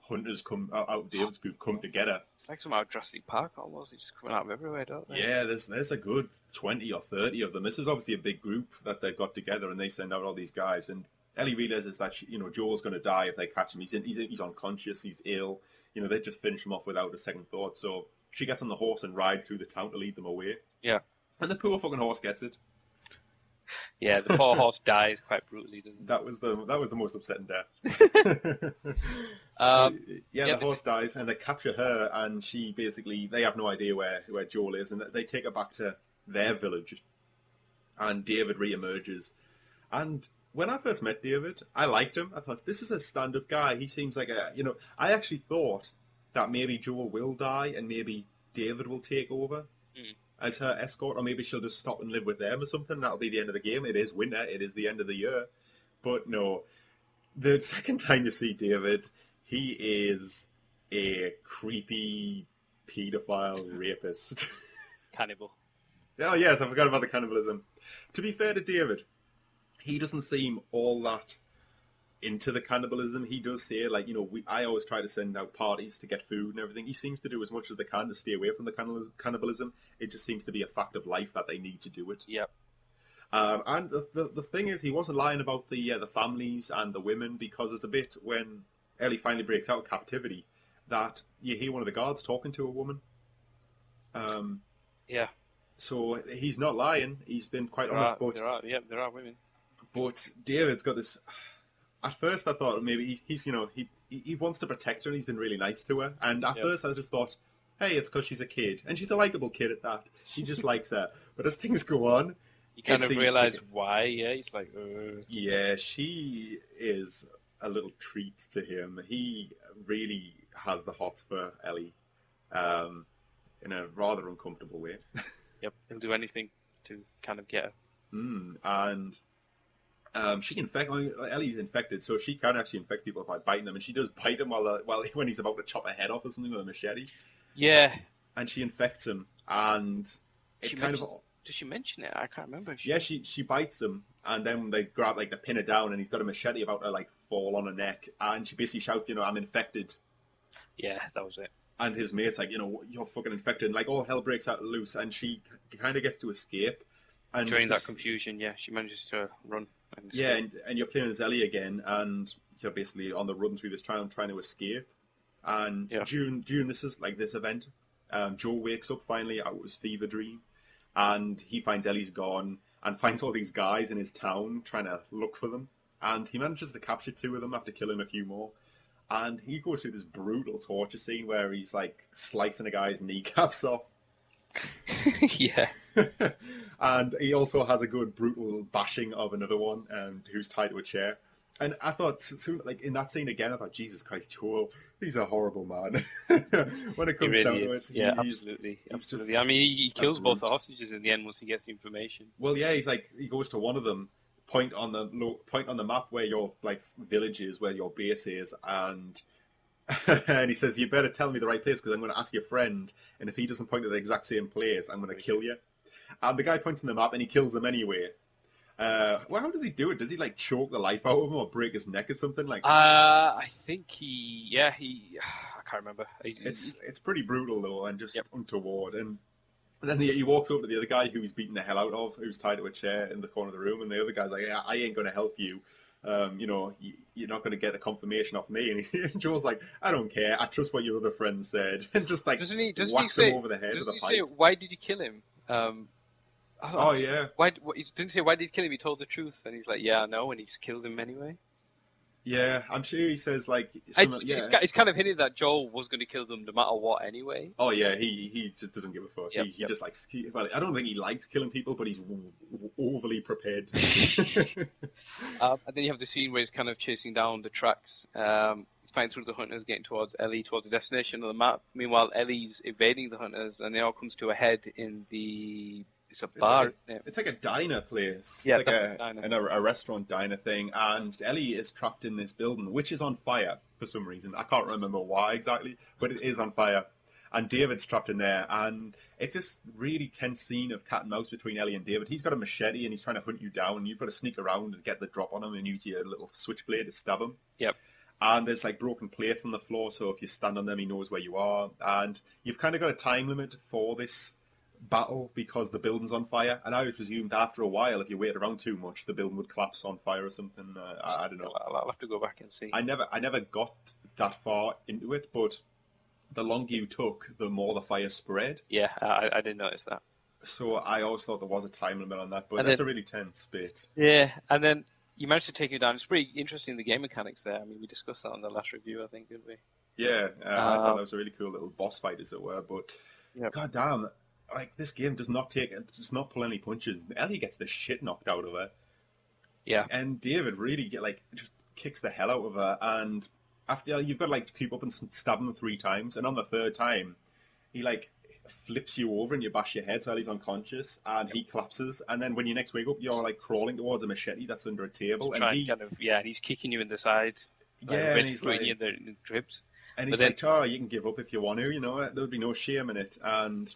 [SPEAKER 1] hunters come out of David's group come together.
[SPEAKER 2] It's like some out of Jurassic Park almost. They just coming out of everywhere, don't they?
[SPEAKER 1] Yeah, there's a good 20 or 30 of them. This is obviously a big group that they've got together, and they send out all these guys. And Ellie realizes that Joel's going to die if they catch him. He's unconscious. He's ill. They just finish him off without a second thought. So she gets on the horse and rides through the town to lead them away.
[SPEAKER 2] Yeah.
[SPEAKER 1] And the poor fucking horse gets it.
[SPEAKER 2] Yeah, the poor horse dies quite brutally, doesn't it?
[SPEAKER 1] That was the most upsetting death. The horse dies, and they capture her, and they have no idea where Joel is, and they take her back to their village. And David re-emerges. And when I first met David, I liked him. I thought, this is a stand-up guy. He seems like I actually thought that maybe Joel will die, and maybe David will take over. As her escort, or maybe she'll just stop and live with them or something. That'll be the end of the game. It is winter. It is the end of the year. But no, the second time you see David, he is a creepy paedophile rapist.
[SPEAKER 2] Cannibal.
[SPEAKER 1] Oh yes, I forgot about the cannibalism. To be fair to David, he doesn't seem all that into the cannibalism. He does say, I always try to send out parties to get food and everything. He seems to do as much as they can to stay away from the cannibalism. It just seems to be a fact of life that they need to do it.
[SPEAKER 2] Yep.
[SPEAKER 1] And the thing is, he wasn't lying about the families and the women, because it's a bit when Ellie finally breaks out of captivity that you hear one of the guards talking to a woman.
[SPEAKER 2] Yeah.
[SPEAKER 1] So he's not lying. He's been quite honest.
[SPEAKER 2] There are women.
[SPEAKER 1] But David's got this. At first, I thought maybe he wants to protect her, and he's been really nice to her. And at first, I just thought, hey, it's because she's a kid, and she's a likable kid at that. He just likes her. But as things go on,
[SPEAKER 2] you kind of realise why. Yeah, he's like,
[SPEAKER 1] yeah, she is a little treat to him. He really has the hots for Ellie, in a rather uncomfortable way.
[SPEAKER 2] Yep, he'll do anything to kind of get her.
[SPEAKER 1] And Ellie's infected, so she can actually infect people by biting them, and she does bite him when he's about to chop a head off or something with a machete.
[SPEAKER 2] Yeah.
[SPEAKER 1] And she infects him, and
[SPEAKER 2] does she mention it? I can't remember.
[SPEAKER 1] She bites him, and then they grab, they pin her down, and he's got a machete about to, fall on her neck, and she basically shouts, I'm infected.
[SPEAKER 2] Yeah, that was it.
[SPEAKER 1] And his mate's like, you're fucking infected, and all hell breaks out loose, and she kind of gets to escape. And
[SPEAKER 2] during that confusion, she manages to run.
[SPEAKER 1] Yeah, and you're playing as Ellie again, and you're basically on the run through this town trying to escape. And during this event, Joel wakes up finally out of his fever dream, and he finds Ellie's gone, and finds all these guys in his town trying to look for them. And he manages to capture 2 of them after killing a few more. And he goes through this brutal torture scene where he's slicing a guy's kneecaps off.
[SPEAKER 2] Yeah.
[SPEAKER 1] And he also has a good brutal bashing of another one, who's tied to a chair. And I thought, soon, like in that scene again, I thought, Jesus Christ, Joel, he's a horrible man. When it
[SPEAKER 2] He
[SPEAKER 1] comes down
[SPEAKER 2] really
[SPEAKER 1] to
[SPEAKER 2] is.
[SPEAKER 1] it,
[SPEAKER 2] Yeah,
[SPEAKER 1] he's
[SPEAKER 2] absolutely.
[SPEAKER 1] just
[SPEAKER 2] I mean, he
[SPEAKER 1] a
[SPEAKER 2] kills both
[SPEAKER 1] brute.
[SPEAKER 2] the hostages in the end once he gets the information.
[SPEAKER 1] Well, yeah, he's like, he goes to one of them, point on the map where your like village is, where your base is, and and he says, "You better tell me the right place because I'm going to ask your friend, and if he doesn't point to the exact same place, I'm going to kill you." And the guy points on the map, and he kills him anyway. Well, how does he do it? Does he like choke the life out of him or break his neck or something? Like,
[SPEAKER 2] I think I can't remember.
[SPEAKER 1] it's pretty brutal though, and just
[SPEAKER 2] Yep.
[SPEAKER 1] untoward. And then he walks over to the other guy who he's beating the hell out of, who's tied to a chair in the corner of the room, and the other guy's like, "Yeah, I ain't going to help you. You're not going to get a confirmation off me." And Joel's like, "I don't care. I trust what your other friend said," and just like whacks him over the head with a pipe.
[SPEAKER 2] Say, why did you kill him?
[SPEAKER 1] Yeah.
[SPEAKER 2] Why? He didn't say why did you kill him? He told the truth, and he's like, "Yeah, I know," and he's killed him anyway.
[SPEAKER 1] Yeah, I'm sure he says like.
[SPEAKER 2] It's kind of hinted that Joel was going to kill them no matter what anyway.
[SPEAKER 1] Oh yeah, he just doesn't give a fuck.
[SPEAKER 2] Yep,
[SPEAKER 1] He just likes. Well, I don't think he likes killing people, but he's overly prepared. To
[SPEAKER 2] And then you have the scene where he's kind of chasing down the tracks. He's fighting through the hunters, getting towards Ellie, towards the destination of the map. Meanwhile, Ellie's evading the hunters, and it all comes to a head in the. It's a bar, isn't it?
[SPEAKER 1] It's like a diner place.
[SPEAKER 2] Yeah,
[SPEAKER 1] like
[SPEAKER 2] a diner.
[SPEAKER 1] a restaurant diner thing. And Ellie is trapped in this building, which is on fire for some reason. I can't remember why exactly, but it is on fire. And David's trapped in there. And it's this really tense scene of cat and mouse between Ellie and David. He's got a machete and he's trying to hunt you down. And you've got to sneak around and get the drop on him and use your little switchblade to stab him.
[SPEAKER 2] Yep.
[SPEAKER 1] And there's like broken plates on the floor, so if you stand on them, he knows where you are. And you've kind of got a time limit for this battle because the building's on fire. And I presumed after a while, if you waited around too much, the building would collapse on fire or something. I don't know.
[SPEAKER 2] I'll have to go back and see.
[SPEAKER 1] I never got that far into it, but the longer you took, the more the fire spread.
[SPEAKER 2] Yeah, I didn't notice that.
[SPEAKER 1] So I always thought there was a time limit on that, but
[SPEAKER 2] And
[SPEAKER 1] that's
[SPEAKER 2] then-
[SPEAKER 1] a really tense bit.
[SPEAKER 2] Yeah, and then you managed to take it down. It's pretty interesting, the game mechanics there. I mean, we discussed that on the last review, I think, didn't we?
[SPEAKER 1] Yeah, I thought that was a really cool little boss fight, as it were. But
[SPEAKER 2] Yep.
[SPEAKER 1] god damn, like this game does not pull any punches. Ellie gets the shit knocked out of her,
[SPEAKER 2] Yeah.
[SPEAKER 1] and David really just kicks the hell out of her. And after you've got to like keep up and stab him 3 times, and on the 3rd time, he like flips you over and you bash your head so Ellie's unconscious, and he collapses. And then when you next wake up, you're like crawling towards a machete that's under a table, and
[SPEAKER 2] and he's kicking you in the side.
[SPEAKER 1] and he's like,
[SPEAKER 2] you in the ribs.
[SPEAKER 1] and he's like, "Oh, you can give up if you want to, there'll be no shame in it." And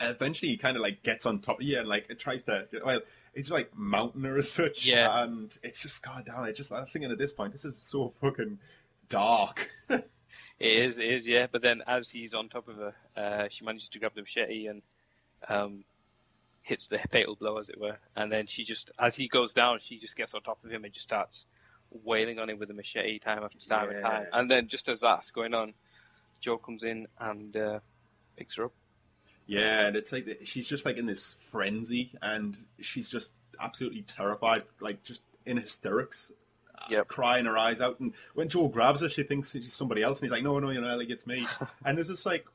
[SPEAKER 1] eventually he kind of like gets on top of you and like it tries to, well, it's like mounting her as such.
[SPEAKER 2] Yeah.
[SPEAKER 1] And it's just, god damn, I was thinking at this point, this is so fucking dark.
[SPEAKER 2] It is, yeah. But then as he's on top of her, she manages to grab the machete and hits the fatal blow, as it were. And then she just, as he goes down, she just gets on top of him and just starts wailing on him with a machete time after time and time. And then just as that's going on, Joe comes in and picks her up.
[SPEAKER 1] Yeah, and it's like she's just like in this frenzy, and she's just absolutely terrified, like just in hysterics, crying her eyes out. And when Joel grabs her, she thinks she's somebody else, and he's like, "No, Ellie, it's me." And there's this like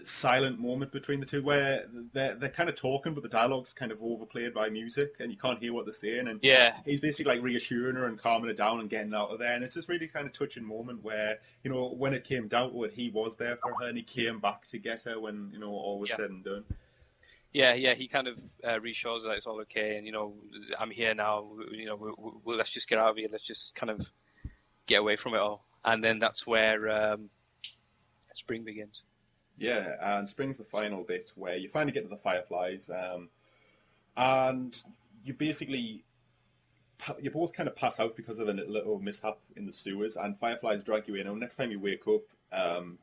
[SPEAKER 1] silent moment between the two where they're kind of talking, but the dialogue's kind of overplayed by music, and you can't hear what they're saying. And he's basically like reassuring her and calming her down and getting out of there. And it's this really kind of touching moment where, when it came down to it, he was there for her and he came back to get her when, all was said and done.
[SPEAKER 2] Yeah, he kind of reassures her that it's all okay, and I'm here now. We'll let's just get out of here. Let's just kind of get away from it all. And then that's where spring begins.
[SPEAKER 1] Yeah, and spring's the final bit where you finally get to the fireflies, and you both kind of pass out because of a little mishap in the sewers, and fireflies drag you in. And next time you wake up,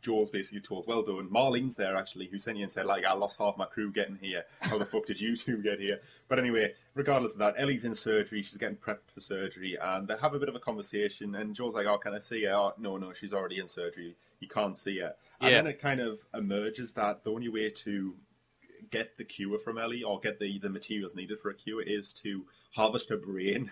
[SPEAKER 1] Joel's basically told, "Well done." Marlene's there actually, who sent you and said, like, "I lost half my crew getting here. How the fuck did you two get here?" But anyway, regardless of that, Ellie's in surgery. She's getting prepped for surgery, and they have a bit of a conversation. And Joel's like, "Oh, can I see her?" "Oh, no, she's already in surgery. You can't see her." And then it kind of emerges that the only way to get the cure from Ellie, or get the materials needed for a cure, is to harvest her brain.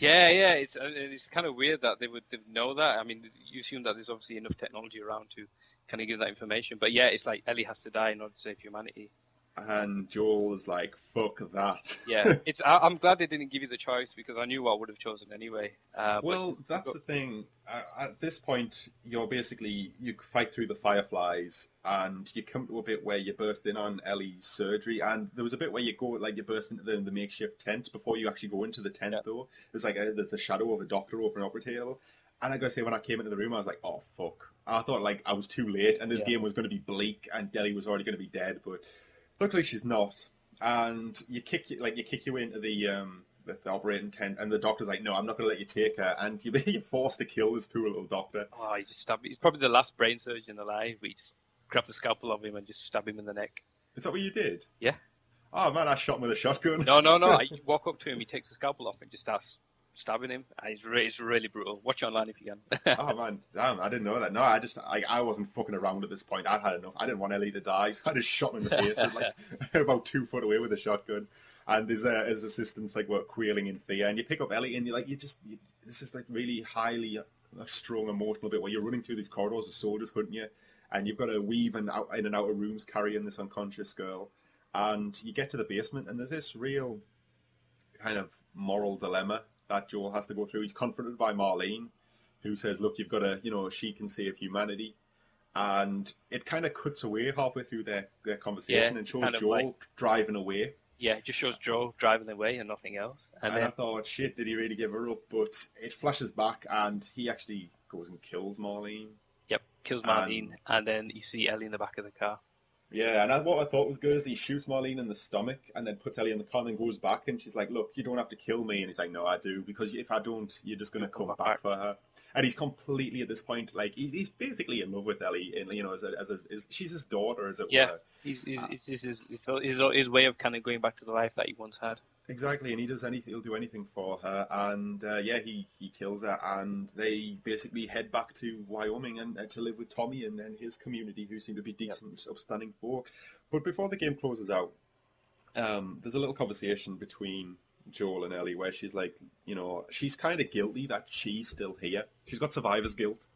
[SPEAKER 2] It's kind of weird that they would know that. I mean, you assume that there's obviously enough technology around to kind of give that information. But yeah, it's like Ellie has to die in order to save humanity.
[SPEAKER 1] And Joel is like, fuck that.
[SPEAKER 2] Yeah, I'm glad they didn't give you the choice because I knew what I would have chosen anyway.
[SPEAKER 1] Well, that's the thing. At this point, you fight through the fireflies, and you come to a bit where you burst in on Ellie's surgery, and there was a bit where you burst into the makeshift tent before you actually go into the tent. Yeah. Though there's a shadow of a doctor over an operating table, and I gotta say, when I came into the room, I was like, oh fuck! I thought like I was too late, and this game was going to be bleak, and Ellie was already going to be dead, but luckily she's not. And you kick you into the operating tent, and the doctor's like, no, I'm not going to let you take her, and you're forced to kill this poor little doctor.
[SPEAKER 2] Oh, you just stab him. He's probably the last brain surgeon alive, where you just grab the scalpel of him and just stab him in the neck.
[SPEAKER 1] Is that what you did?
[SPEAKER 2] Yeah.
[SPEAKER 1] Oh man, I shot him with a shotgun.
[SPEAKER 2] No. I walk up to him, he takes the scalpel off and just starts stabbing him. It's really brutal. Watch it online if you can.
[SPEAKER 1] Oh man, damn, I didn't know that. No, I wasn't fucking around at this point. I'd had enough. I didn't want Ellie to die, so I just shot him in the face, like about 2 foot away with a shotgun. And his assistants like were quailing in fear, and you pick up Ellie, and this is like really highly strong emotional bit where you're running through these corridors of soldiers, couldn't you? And you've got to weave in and out of rooms carrying this unconscious girl, and you get to the basement, and there's this real kind of moral dilemma that Joel has to go through. He's confronted by Marlene, who says, "Look, you've got to, she can save humanity." And it kind of cuts away halfway through their conversation and shows Joel driving away.
[SPEAKER 2] Yeah, it just shows Joel driving away and nothing else. And then,
[SPEAKER 1] I thought, shit, did he really give her up? But it flashes back, and he actually goes and kills Marlene.
[SPEAKER 2] Yep, kills Marlene, and then you see Ellie in the back of the car.
[SPEAKER 1] Yeah, and what I thought was good is he shoots Marlene in the stomach and then puts Ellie in the car and then goes back, and she's like, look, you don't have to kill me. And he's like, no, I do, because if I don't, you're just going to come back for her. And he's completely, at this point, like, he's basically in love with Ellie, and she's his daughter, as it were.
[SPEAKER 2] His way of kind of going back to the life that he once had.
[SPEAKER 1] Exactly, and he'll do anything for her, and he kills her, and they basically head back to Wyoming and to live with Tommy and his community, who seem to be decent, upstanding folk. But before the game closes out, there's a little conversation between Joel and Ellie where she's like, she's kind of guilty that she's still here. She's got survivor's guilt.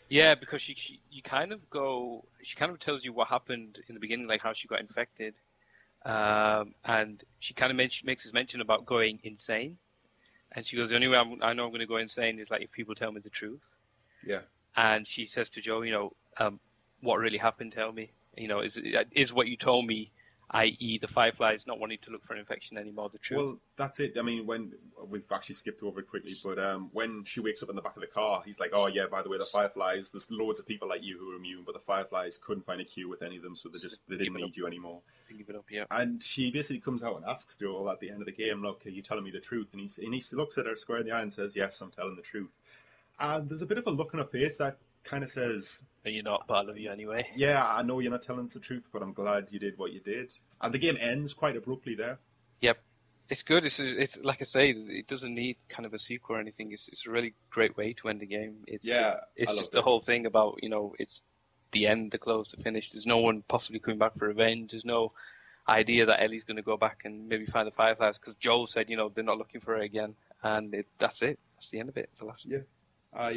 [SPEAKER 2] Yeah, because she kind of tells you what happened in the beginning, like how she got infected. And she kind of makes this mention about going insane, and she goes, the only way I know I'm going to go insane is like if people tell me the truth.
[SPEAKER 1] Yeah.
[SPEAKER 2] And she says to Joe, what really happened? Tell me. Is what you told me, i.e. the Fireflies not wanting to look for an infection anymore, the truth?
[SPEAKER 1] Well, that's it. I mean, when we've actually skipped over it quickly, but when she wakes up in the back of the car, he's like, oh yeah, by the way, the Fireflies, there's loads of people like you who are immune, but the Fireflies couldn't find a cure with any of them, so they didn't need you anymore.
[SPEAKER 2] Give it up, yeah.
[SPEAKER 1] And she basically comes out and asks Joel at the end of the game, look, are you telling me the truth? And he looks at her square in the eye and says, yes, I'm telling the truth. And there's a bit of a look on her face that kind of says,
[SPEAKER 2] and you're not, but I love you anyway.
[SPEAKER 1] Yeah, I know you're not telling us the truth, but I'm glad you did what you did. And the game ends quite abruptly there. Yep.
[SPEAKER 2] It's good. It's like I say, it doesn't need kind of a sequel or anything. It's a really great way to end the game. It's just the whole thing about, it's the end, the close, the finish. There's no one possibly coming back for revenge. There's no idea that Ellie's going to go back and maybe find the Fireflies, because Joel said, they're not looking for her again. And that's it. That's the end of it. The last one.
[SPEAKER 1] Yeah. I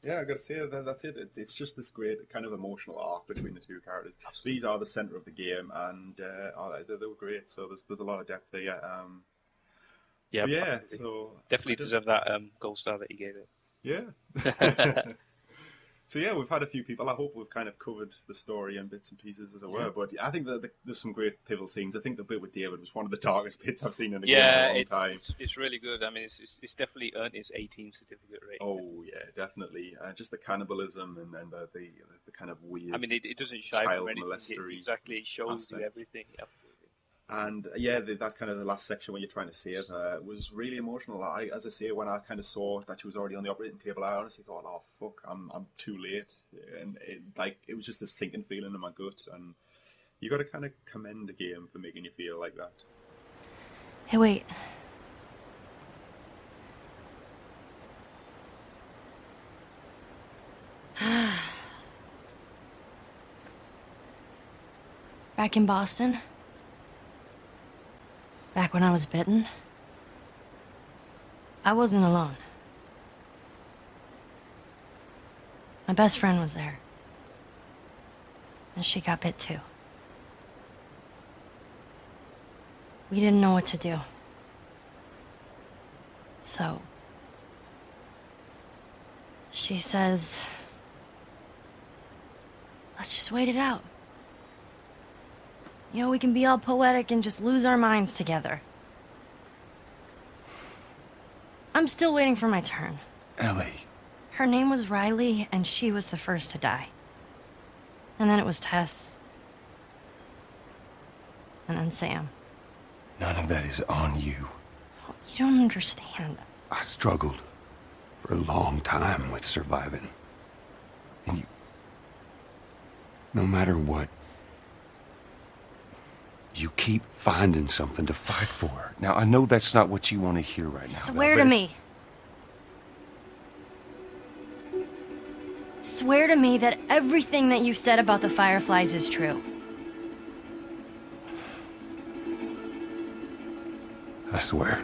[SPEAKER 1] gotta say that's it. It's just this great kind of emotional arc between the two characters. Absolutely. These are the center of the game, and they were great. So there's a lot of depth there. So
[SPEAKER 2] definitely deserve that gold star that you gave it.
[SPEAKER 1] Yeah. So yeah, we've had a few people. I hope we've kind of covered the story in bits and pieces, as it were. But I think that there's some great pivotal scenes. I think the bit with David was one of the darkest bits I've seen in the game in a long time.
[SPEAKER 2] It's really good. I mean, it's definitely earned its 18 certificate rating.
[SPEAKER 1] Oh yeah, definitely. Just the cannibalism and the kind of weird.
[SPEAKER 2] I mean, it doesn't shy from anything.
[SPEAKER 1] Exactly,
[SPEAKER 2] it shows you everything. Absolutely.
[SPEAKER 1] And that kind of the last section when you're trying to save her was really emotional. As I say, when I kind of saw that she was already on the operating table, I honestly thought, "Oh fuck, I'm too late," and it was just a sinking feeling in my gut. And you got to kind of commend the game for making you feel like that.
[SPEAKER 3] Hey, wait. Back in Boston. Back when I was bitten, I wasn't alone. My best friend was there. And she got bit too. We didn't know what to do. So... she says... let's just wait it out. You know, we can be all poetic and just lose our minds together. I'm still waiting for my turn.
[SPEAKER 4] Ellie.
[SPEAKER 3] Her name was Riley, and she was the first to die. And then it was Tess. And then Sam.
[SPEAKER 4] None of that is on you.
[SPEAKER 3] Oh, you don't understand.
[SPEAKER 4] I struggled for a long time with surviving. And you... no matter what, you keep finding something to fight for. Now, I know that's not what you want to hear right now.
[SPEAKER 3] Swear to me. Swear to me that everything that you said about the Fireflies is true.
[SPEAKER 4] I swear.